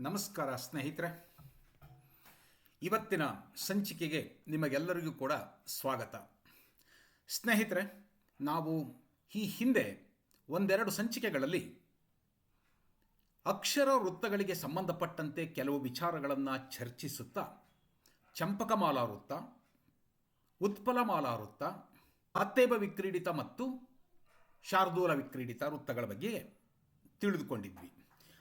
ನಮಸ್ಕಾರ ಸ್ನೇಹಿತರೆ. ಇವತ್ತಿನ ಸಂಚಿಕೆಗೆ ನಿಮಗೆಲ್ಲರಿಗೂ ಕೂಡ ಸ್ವಾಗತ. ಸ್ನೇಹಿತರೆ, ನಾವು ಈ ಹಿಂದೆ ಒಂದೆರಡು ಸಂಚಿಕೆಗಳಲ್ಲಿ ಅಕ್ಷರ ವೃತ್ತಗಳಿಗೆ ಸಂಬಂಧಪಟ್ಟಂತೆ ಕೆಲವು ವಿಚಾರಗಳನ್ನು ಚರ್ಚಿಸುತ್ತಾ ಚಂಪಕಮಾಲಾ ವೃತ್ತ, ಉತ್ಪಲಮಾಲಾ ವೃತ್ತ, ಅತ್ತೇಬ ವಿಕ್ರೀಡಿತ ಮತ್ತು ಶಾರ್ದೂಲ ವಿಕ್ರೀಡಿತ ವೃತ್ತಗಳ ಬಗ್ಗೆ ತಿಳಿದುಕೊಂಡಿದ್ವಿ.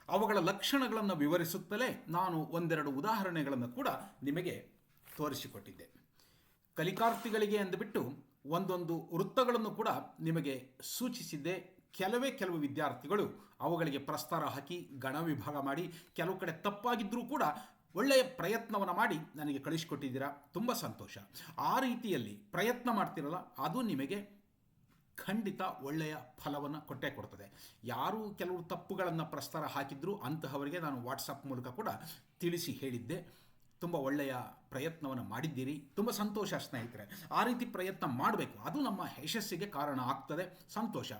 ಅವುಗಳ ಲಕ್ಷಣಗಳನ್ನು ವಿವರಿಸುತ್ತಲೇ ನಾನು ಒಂದೆರಡು ಉದಾಹರಣೆಗಳನ್ನು ಕೂಡ ನಿಮಗೆ ತೋರಿಸಿಕೊಟ್ಟಿದ್ದೆ. ಕಲಿಕಾರ್ಥಿಗಳಿಗೆ ಅಂದುಬಿಟ್ಟು ಒಂದೊಂದು ವೃತ್ತಗಳನ್ನು ಕೂಡ ನಿಮಗೆ ಸೂಚಿಸಿದ್ದೆ. ಕೆಲವು ವಿದ್ಯಾರ್ಥಿಗಳು ಅವುಗಳಿಗೆ ಪ್ರಸ್ತಾರ ಹಾಕಿ ಗಣ ವಿಭಾಗ ಮಾಡಿ ಕೆಲವು ಕಡೆ ತಪ್ಪಾಗಿದ್ದರೂ ಕೂಡ ಒಳ್ಳೆಯ ಪ್ರಯತ್ನವನ್ನು ಮಾಡಿ ನನಗೆ ಕಳಿಸಿಕೊಟ್ಟಿದ್ದೀರಾ. ತುಂಬ ಸಂತೋಷ. ಆ ರೀತಿಯಲ್ಲಿ ಪ್ರಯತ್ನ ಮಾಡ್ತಿರಲ್ಲ, ಅದು ನಿಮಗೆ ಖಂಡಿತ ಒಳ್ಳೆಯ ಫಲವನ್ನು ಕೊಟ್ಟೇ ಕೊಡ್ತದೆ. ಯಾರು ಕೆಲವು ತಪ್ಪುಗಳನ್ನು ಪ್ರಸ್ತಾರ ಹಾಕಿದ್ರು ಅಂತಹವರಿಗೆ ನಾನು ವಾಟ್ಸಪ್ ಮೂಲಕ ಕೂಡ ತಿಳಿಸಿ ಹೇಳಿದ್ದೆ. ತುಂಬ ಒಳ್ಳೆಯ ಪ್ರಯತ್ನವನ್ನು ಮಾಡಿದ್ದೀರಿ. ತುಂಬ ಸಂತೋಷ ಸ್ನೇಹಿತರೆ. ಆ ರೀತಿ ಪ್ರಯತ್ನ ಮಾಡಬೇಕು, ಅದು ನಮ್ಮ ಯಶಸ್ಸಿಗೆ ಕಾರಣ ಆಗ್ತದೆ. ಸಂತೋಷ.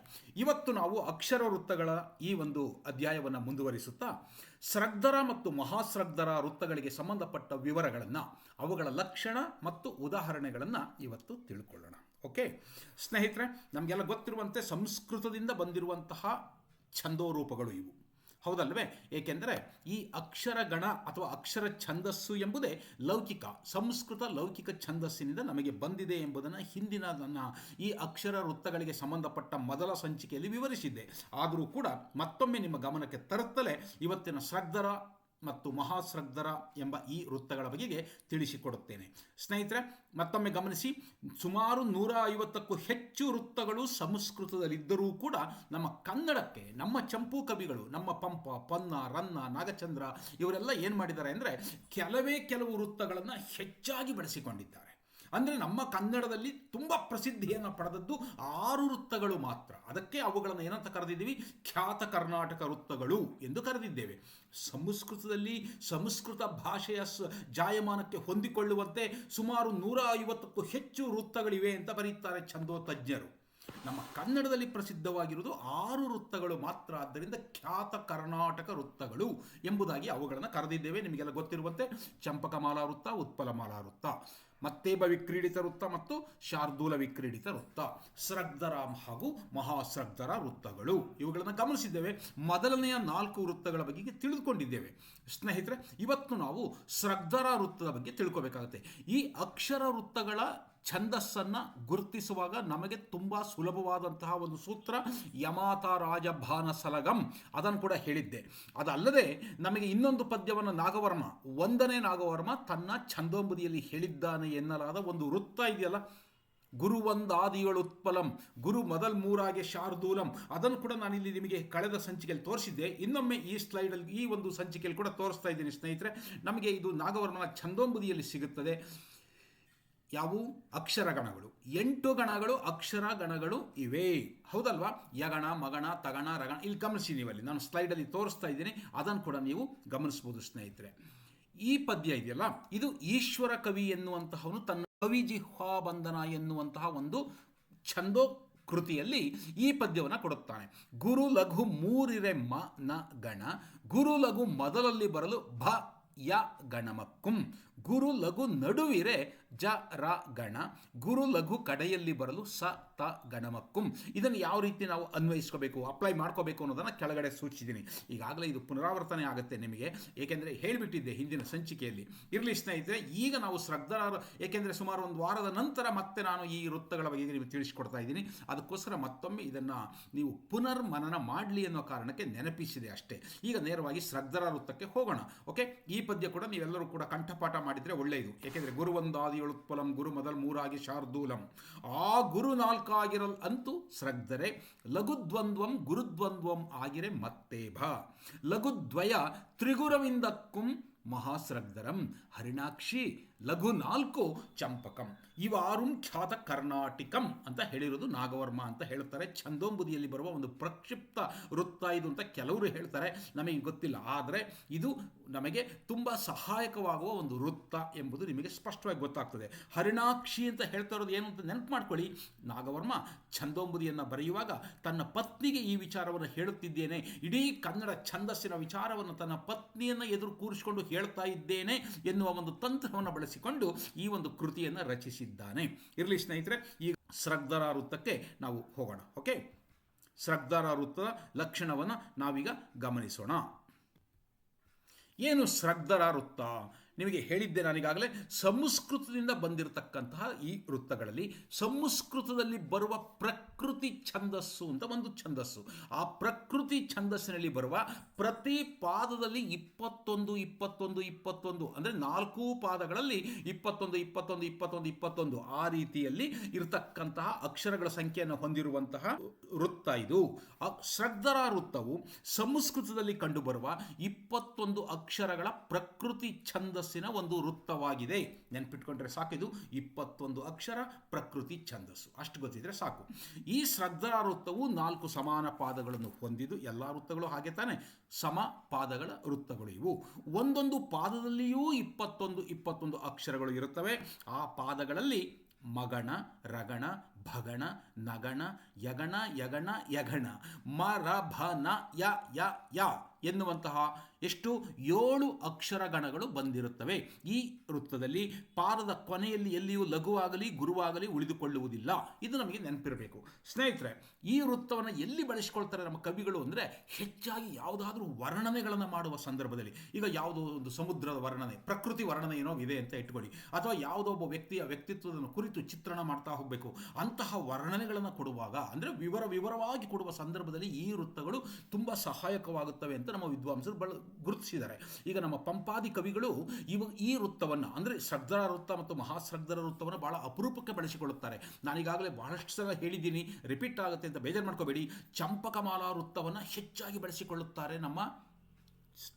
ಇವತ್ತು ನಾವು ಅಕ್ಷರ ವೃತ್ತಗಳ ಈ ಒಂದು ಅಧ್ಯಾಯವನ್ನು ಮುಂದುವರಿಸುತ್ತಾ ಸ್ರಗ್ಧರ ಮತ್ತು ಮಹಾಸ್ರಗ್ಧರ ವೃತ್ತಗಳಿಗೆ ಸಂಬಂಧಪಟ್ಟ ವಿವರಗಳನ್ನು, ಅವುಗಳ ಲಕ್ಷಣ ಮತ್ತು ಉದಾಹರಣೆಗಳನ್ನು ಇವತ್ತು ತಿಳ್ಕೊಳ್ಳೋಣ. ಓಕೆ ಸ್ನೇಹಿತರೆ, ನಮಗೆಲ್ಲ ಗೊತ್ತಿರುವಂತೆ ಸಂಸ್ಕೃತದಿಂದ ಬಂದಿರುವಂತಹ ಛಂದೋರೂಪಗಳು ಇವು, ಹೌದಲ್ವೇ? ಏಕೆಂದರೆ ಈ ಅಕ್ಷರಗಣ ಅಥವಾ ಅಕ್ಷರ ಛಂದಸ್ಸು ಎಂಬುದೇ ಸಂಸ್ಕೃತ ಲೌಕಿಕ ಛಂದಸ್ಸಿನಿಂದ ನಮಗೆ ಬಂದಿದೆ ಎಂಬುದನ್ನು ಹಿಂದಿನ ನನ್ನ ಈ ಅಕ್ಷರ ವೃತ್ತಗಳಿಗೆ ಸಂಬಂಧಪಟ್ಟ ಮೊದಲ ಸಂಚಿಕೆಯಲ್ಲಿ ವಿವರಿಸಿದ್ದೆ. ಆದರೂ ಕೂಡ ಮತ್ತೊಮ್ಮೆ ನಿಮ್ಮ ಗಮನಕ್ಕೆ ತರುತ್ತಲೇ ಇವತ್ತಿನ ಸ್ರಗ್ಧರ ಮತ್ತು ಮಹಾಸ್ರಗ್ಧರ ಎಂಬ ಈ ವೃತ್ತಗಳ ಬಗೆಗೆ ತಿಳಿಸಿಕೊಡುತ್ತೇನೆ. ಸ್ನೇಹಿತರೆ, ಮತ್ತೊಮ್ಮೆ ಗಮನಿಸಿ, ಸುಮಾರು 150ಕ್ಕೂ ಹೆಚ್ಚು ವೃತ್ತಗಳು ಸಂಸ್ಕೃತದಲ್ಲಿದ್ದರೂ ಕೂಡ ನಮ್ಮ ಕನ್ನಡಕ್ಕೆ ನಮ್ಮ ಚಂಪೂ ಕವಿಗಳು, ನಮ್ಮ ಪಂಪ, ಪನ್ನ, ರನ್ನ, ನಾಗಚಂದ್ರ ಇವರೆಲ್ಲ ಏನು ಮಾಡಿದ್ದಾರೆ ಅಂದರೆ ಕೆಲವು ವೃತ್ತಗಳನ್ನು ಹೆಚ್ಚಾಗಿ ಬಳಸಿಕೊಂಡಿದ್ದಾರೆ. ಅಂದರೆ ನಮ್ಮ ಕನ್ನಡದಲ್ಲಿ ತುಂಬ ಪ್ರಸಿದ್ಧಿಯನ್ನು ಪಡೆದದ್ದು 6 ವೃತ್ತಗಳು ಮಾತ್ರ. ಅದಕ್ಕೆ ಅವುಗಳನ್ನು ಏನಂತ ಕರೆದಿದ್ದೀವಿ? ಖ್ಯಾತ ಕರ್ನಾಟಕ ವೃತ್ತಗಳು ಎಂದು ಕರೆದಿದ್ದೇವೆ. ಸಂಸ್ಕೃತದಲ್ಲಿ ಸಂಸ್ಕೃತ ಭಾಷೆಯ ಜಾಯಮಾನಕ್ಕೆ ಹೊಂದಿಕೊಳ್ಳುವಂತೆ ಸುಮಾರು 150ಕ್ಕೂ ಹೆಚ್ಚು ವೃತ್ತಗಳಿವೆ ಅಂತ ಬರೀತಾರೆ ಛಂದೋತಜ್ಞರು. ನಮ್ಮ ಕನ್ನಡದಲ್ಲಿ ಪ್ರಸಿದ್ಧವಾಗಿರುವುದು 6 ವೃತ್ತಗಳು ಮಾತ್ರ. ಆದ್ದರಿಂದ ಖ್ಯಾತ ಕರ್ನಾಟಕ ವೃತ್ತಗಳು ಎಂಬುದಾಗಿ ಅವುಗಳನ್ನು ಕರೆದಿದ್ದೇವೆ. ನಿಮಗೆಲ್ಲ ಗೊತ್ತಿರುವಂತೆ ಚಂಪಕಮಾಲಾ ವೃತ್ತ, ಉತ್ಪಲಮಾಲಾ ವೃತ್ತ, ಮತ್ತೇಬ ವಿಕ್ರೀಡಿತ ವೃತ್ತ ಮತ್ತು ಶಾರ್ದೂಲ ವಿಕ್ರೀಡಿತ ವೃತ್ತ, ಸ್ರಗ್ಧರ ಹಾಗೂ ಮಹಾಸ್ರಗ್ಧರ ವೃತ್ತಗಳು ಇವುಗಳನ್ನು ಗಮನಿಸಿದ್ದೇವೆ. ಮೊದಲನೆಯ 4 ವೃತ್ತಗಳ ಬಗ್ಗೆ ತಿಳಿದುಕೊಂಡಿದ್ದೇವೆ. ಸ್ನೇಹಿತರೆ, ಇವತ್ತು ನಾವು ಸ್ರಗ್ಧರ ವೃತ್ತದ ಬಗ್ಗೆ ತಿಳ್ಕೋಬೇಕಾಗುತ್ತೆ. ಈ ಅಕ್ಷರ ವೃತ್ತಗಳ ಛಂದಸ್ಸನ್ನು ಗುರುತಿಸುವಾಗ ನಮಗೆ ತುಂಬ ಸುಲಭವಾದಂತಹ ಒಂದು ಸೂತ್ರ ಯಮಾತ ರಾಜಭಾನ ಸಲಗಂ, ಅದನ್ನು ಕೂಡ ಹೇಳಿದ್ದೆ. ಅದಲ್ಲದೆ ನಮಗೆ ಇನ್ನೊಂದು ಪದ್ಯವನ್ನು ನಾಗವರ್ಮ, 1ನೇ ನಾಗವರ್ಮ ತನ್ನ ಛಂದೋಂಬುದಿಯಲ್ಲಿ ಹೇಳಿದ್ದಾನೆ ಎನ್ನಲಾದ ಒಂದು ವೃತ್ತ ಇದೆಯಲ್ಲ, ಗುರು ಒಂದಾದಿಗಳು ಉತ್ಪಲಂ, ಗುರು ಮೊದಲ್ ಮೂರಾಗೆ ಶಾರ್ದೂಲಂ, ಅದನ್ನು ಕೂಡ ನಾನಿಲ್ಲಿ ನಿಮಗೆ ಕಳೆದ ಸಂಚಿಕೆಯಲ್ಲಿ ತೋರಿಸಿದ್ದೆ. ಇನ್ನೊಮ್ಮೆ ಈ ಸ್ಲೈಡಲ್ಲಿ ಈ ಒಂದು ಸಂಚಿಕೆಯಲ್ಲಿ ಕೂಡ ತೋರಿಸ್ತಾ ಇದ್ದೀನಿ ಸ್ನೇಹಿತರೆ. ನಮಗೆ ಇದು ನಾಗವರ್ಮನ ಛಂದೋಂಬುದಿಯಲ್ಲಿ ಸಿಗುತ್ತದೆ. ಯಾವುವು? ಅಕ್ಷರಗಣಗಳು. 8 ಗಣಗಳು ಅಕ್ಷರ ಗಣಗಳು ಇವೆ, ಹೌದಲ್ವಾ? ಯಗಣ, ಮಗಣ, ತಗಣ, ರಗಣ. ಇಲ್ಲಿ ಗಮನಿಸಿ, ನೀವಲ್ಲಿ ನಾನು ಸ್ಲೈಡಲ್ಲಿ ತೋರಿಸ್ತಾ ಇದ್ದೀನಿ, ಅದನ್ನು ಕೂಡ ನೀವು ಗಮನಿಸ್ಬೋದು ಸ್ನೇಹಿತರೆ. ಈ ಪದ್ಯ ಇದೆಯಲ್ಲ, ಇದು ಈಶ್ವರ ಕವಿ ಎನ್ನುವಂತಹವನು ತನ್ನ ಕವಿ ಜಿಹ್ವಾ ಬಂಧನ ಎನ್ನುವಂತಹ ಒಂದು ಛಂದೋ ಕೃತಿಯಲ್ಲಿ ಈ ಪದ್ಯವನ್ನು ಕೊಡುತ್ತಾನೆ. ಗುರು ಲಘು ಮೂರಿರೆ ಮ ನ ಗಣ, ಗುರು ಲಘು ಮೊದಲಲ್ಲಿ ಬರಲು ಭ ಯ ಗಣಮಕ್ಕುಂ, ಗುರು ಲಘು ನಡುವಿರೆ ಜ ರ ಗಣ, ಗುರು ಲಘು ಕಡೆಯಲ್ಲಿ ಬರಲು ಸ ತ ಗಣಮಕ್ಕುಂ. ಇದನ್ನು ಯಾವ ರೀತಿ ನಾವು ಅನ್ವಯಿಸ್ಕೋಬೇಕು, ಅಪ್ಲೈ ಮಾಡ್ಕೋಬೇಕು ಅನ್ನೋದನ್ನು ಕೆಳಗಡೆ ಸೂಚಿಸಿದ್ದೀನಿ. ಈಗಾಗಲೇ ಇದು ಪುನರಾವರ್ತನೆ ಆಗುತ್ತೆ ನಿಮಗೆ, ಏಕೆಂದರೆ ಹೇಳಿಬಿಟ್ಟಿದ್ದೆ ಹಿಂದಿನ ಸಂಚಿಕೆಯಲ್ಲಿ. ಇರಲಿ ಸ್ನೇಹಿತರೆ, ಈಗ ನಾವು ಸ್ರಗ್ಧರ, ಏಕೆಂದರೆ ಸುಮಾರು ಒಂದು ವಾರದ ನಂತರ ಮತ್ತೆ ನಾನು ಈ ವೃತ್ತಗಳ ಬಗ್ಗೆ ನಿಮಗೆ ತಿಳಿಸಿಕೊಡ್ತಾ ಇದ್ದೀನಿ. ಅದಕ್ಕೋಸ್ಕರ ಮತ್ತೊಮ್ಮೆ ಇದನ್ನು ನೀವು ಪುನರ್ಮನನ ಮಾಡಲಿ ಅನ್ನೋ ಕಾರಣಕ್ಕೆ ನೆನಪಿಸಿದೆ ಅಷ್ಟೇ. ಈಗ ನೇರವಾಗಿ ಸ್ರಗ್ಧರ ವೃತ್ತಕ್ಕೆ ಹೋಗೋಣ. ಓಕೆ, ಈ ಪದ್ಯ ಕೂಡ ನೀವೆಲ್ಲರೂ ಕೂಡ ಕಂಠಪಾಠ ಮಾಡಿದರೆ ಒಳ್ಳೆಯದು. ಏಕೆಂದರೆ ಗುರು ಒಂದಾದಿಗಳು ಉತ್ಪಲಂ, ಗುರು ಮೊದಲ್ ಮೂರಾಗಿ ಶಾರ್ದೂಲಂ, ಆ ಗುರು 4 ಆಗಿರಲ್ ಅಂತೂ ಸ್ರಗ್ಧರೆ, ಲಘುದ್ವಂದ್ವಂ ಗುರುದ್ವಂದ್ವಂ ಆಗಿರೆ ಮತ್ತೇಭ, ಲಘುದ್ವಯ ತ್ರಿಗುರವಿಂದಕ್ಕುಂ ಮಹಾಸ್ರಗ್ಧರಂ, ಹರಿಣಾಕ್ಷಿ ಲಘು 4 ಚಂಪಕಂ ಇವಾರುಂ ಖ್ಯಾತ ಕರ್ನಾಟಿಕಂ ಅಂತ ಹೇಳಿರೋದು ನಾಗವರ್ಮ ಅಂತ ಹೇಳ್ತಾರೆ. ಛಂದೋಂಬುದಿಯಲ್ಲಿ ಬರುವ ಒಂದು ಪ್ರಕ್ಷಿಪ್ತ ವೃತ್ತ ಇದು ಅಂತ ಕೆಲವರು ಹೇಳ್ತಾರೆ, ನಮಗೆ ಗೊತ್ತಿಲ್ಲ. ಆದರೆ ಇದು ನಮಗೆ ತುಂಬ ಸಹಾಯಕವಾಗುವ ಒಂದು ವೃತ್ತ ಎಂಬುದು ನಿಮಗೆ ಸ್ಪಷ್ಟವಾಗಿ ಗೊತ್ತಾಗ್ತದೆ. ಹರಿಣಾಕ್ಷಿ ಅಂತ ಹೇಳ್ತಾ ಇರೋದು ಏನು ಅಂತ ನೆನಪು ಮಾಡ್ಕೊಳ್ಳಿ. ನಾಗವರ್ಮ ಛಂದೋಂಬುದಿಯನ್ನು ಬರೆಯುವಾಗ ತನ್ನ ಪತ್ನಿಗೆ ಈ ವಿಚಾರವನ್ನು ಹೇಳುತ್ತಿದ್ದೇನೆ, ಇಡೀ ಕನ್ನಡ ಛಂದಸ್ಸಿನ ವಿಚಾರವನ್ನು ತನ್ನ ಪತ್ನಿಯನ್ನು ಎದುರು ಕೂರಿಸಿಕೊಂಡು ಹೇಳ್ತಾ ಇದ್ದೇನೆ ಎನ್ನುವ ಒಂದು ತಂತ್ರವನ್ನು ಬಳಸಿಕೊಂಡು ಈ ಒಂದು ಕೃತಿಯನ್ನು ರಚಿಸಿದ್ದಾನೆ. ಇರಲಿ ಸ್ನೇಹಿತರೆ, ಈ ಸ್ರಗ್ಧರ ವೃತ್ತಕ್ಕೆ ನಾವು ಹೋಗೋಣ. ಓಕೆ, ಸ್ರಗ್ಧರ ವೃತ್ತದ ಲಕ್ಷಣವನ್ನು ನಾವೀಗ ಗಮನಿಸೋಣ. ಏನು ಸ್ರಗ್ಧರ ವೃತ್ತ? ನಿಮಗೆ ಹೇಳಿದ್ದೆ ನಾನೀಗಾಗಲೇ, ಸಂಸ್ಕೃತದಿಂದ ಬಂದಿರತಕ್ಕಂತಹ ಈ ವೃತ್ತಗಳಲ್ಲಿ ಸಂಸ್ಕೃತದಲ್ಲಿ ಬರುವ ಪ್ರಕೃತಿ ಛಂದಸ್ಸು ಅಂತ ಒಂದು ಛಂದಸ್ಸು. ಆ ಪ್ರಕೃತಿ ಛಂದಸ್ಸಿನಲ್ಲಿ ಬರುವ ಪ್ರತಿ ಪಾದದಲ್ಲಿ 21 21 21 ಅಂದರೆ 4 ಪಾದಗಳಲ್ಲಿ 21 21 21 21 ಆ ರೀತಿಯಲ್ಲಿ ಇರತಕ್ಕಂತಹ ಅಕ್ಷರಗಳ ಸಂಖ್ಯೆಯನ್ನು ಹೊಂದಿರುವಂತಹ ವೃತ್ತ ಇದು. ಸ್ರಗ್ಧರ ವೃತ್ತವು ಸಂಸ್ಕೃತದಲ್ಲಿ ಕಂಡುಬರುವ 21 ಅಕ್ಷರಗಳ ಪ್ರಕೃತಿ ಛಂದಸ್ಸು ಒಂದು ವೃತ್ತವಾಗಿದೆ. ನೆನ್ಪಿಟ್ಕೊಂಡ್ರೆ ಸಾಕು, ಇದು 21 ಅಕ್ಷರ ಪ್ರಕೃತಿ ಛಂದಸ್ಸು, ಅಷ್ಟು ಗೊತ್ತಿದ್ರೆ ಸಾಕು. ಈ ಸ್ರಗ್ಧರ ವೃತ್ತವು 4 ಸಮಾನ ಪಾದಗಳನ್ನು ಹೊಂದಿದ್ದು, ಎಲ್ಲ ವೃತ್ತಗಳು ಹಾಗೆ ತಾನೆ ಸಮ ಪಾದಗಳ ವೃತ್ತಗಳು ಇವು. ಒಂದೊಂದು ಪಾದದಲ್ಲಿಯೂ 21 21 ಅಕ್ಷರಗಳು ಇರುತ್ತವೆ. ಆ ಪಾದಗಳಲ್ಲಿ ಮಗಣ, ರಗಣ, ಭಗಣ, ನಗಣ, ಯಗಣ, ಯಗಣ, ಯಗಣ, ಮರಭನ ಯ ಯ ಯ ಎನ್ನುವಂತಹ ಎಷ್ಟು 7 ಅಕ್ಷರಗಣಗಳು ಬಂದಿರುತ್ತವೆ. ಈ ವೃತ್ತದಲ್ಲಿ ಪಾದದ ಕೊನೆಯಲ್ಲಿ ಎಲ್ಲಿಯೂ ಲಘುವಾಗಲಿ ಗುರುವಾಗಲಿ ಉಳಿದುಕೊಳ್ಳುವುದಿಲ್ಲ. ಇದು ನಮಗೆ ನೆನಪಿರಬೇಕು ಸ್ನೇಹಿತರೆ. ಈ ವೃತ್ತವನ್ನು ಎಲ್ಲಿ ಬಳಸಿಕೊಳ್ತಾರೆ ನಮ್ಮ ಕವಿಗಳು ಅಂದರೆ, ಹೆಚ್ಚಾಗಿ ಯಾವುದಾದ್ರೂ ವರ್ಣನೆಗಳನ್ನು ಮಾಡುವ ಸಂದರ್ಭದಲ್ಲಿ. ಈಗ ಯಾವುದೋ ಒಂದು ಸಮುದ್ರದ ವರ್ಣನೆ, ಪ್ರಕೃತಿ ವರ್ಣನೆ ಏನೋ ಇದೆ ಅಂತ ಇಟ್ಕೊಳ್ಳಿ, ಅಥವಾ ಯಾವುದೋ ಒಬ್ಬ ವ್ಯಕ್ತಿಯ ವ್ಯಕ್ತಿತ್ವದ ಕುರಿತು ಚಿತ್ರಣ ಮಾಡ್ತಾ ಹೋಗಬೇಕು, ಅಂತಹ ವರ್ಣನೆಗಳನ್ನು ಕೊಡುವಾಗ ಅಂದರೆ ವಿವರವಾಗಿ ಕೊಡುವ ಸಂದರ್ಭದಲ್ಲಿ ಈ ವೃತ್ತಗಳು ತುಂಬ ಸಹಾಯಕವಾಗುತ್ತವೆ ಅಂತ ನಮ್ಮ ವಿದ್ವಾಂಸರು ಗುರುತಿಸಿದ್ದಾರೆ. ಈಗ ನಮ್ಮ ಪಂಪಾದಿ ಕವಿಗಳು ಈ ವೃತ್ತವನ್ನು ಅಂದರೆ ಸ್ರಗ್ಧರ ವೃತ್ತ ಮತ್ತು ಮಹಾಸ್ರಗ್ಧರ ವೃತ್ತವನ್ನು ಬಹಳ ಅಪರೂಪಕ್ಕೆ ಬಳಸಿಕೊಳ್ಳುತ್ತಾರೆ. ನಾನೀಗಾಗಲೇ ಬಹಳಷ್ಟು ಸಲ ಹೇಳಿದ್ದೀನಿ, ರಿಪೀಟ್ ಆಗುತ್ತೆ ಅಂತ ಬೇಜಾರು ಮಾಡ್ಕೋಬೇಡಿ. ಚಂಪಕಮಾಲಾ ವೃತ್ತವನ್ನು ಹೆಚ್ಚಾಗಿ ಬಳಸಿಕೊಳ್ಳುತ್ತಾರೆ ನಮ್ಮ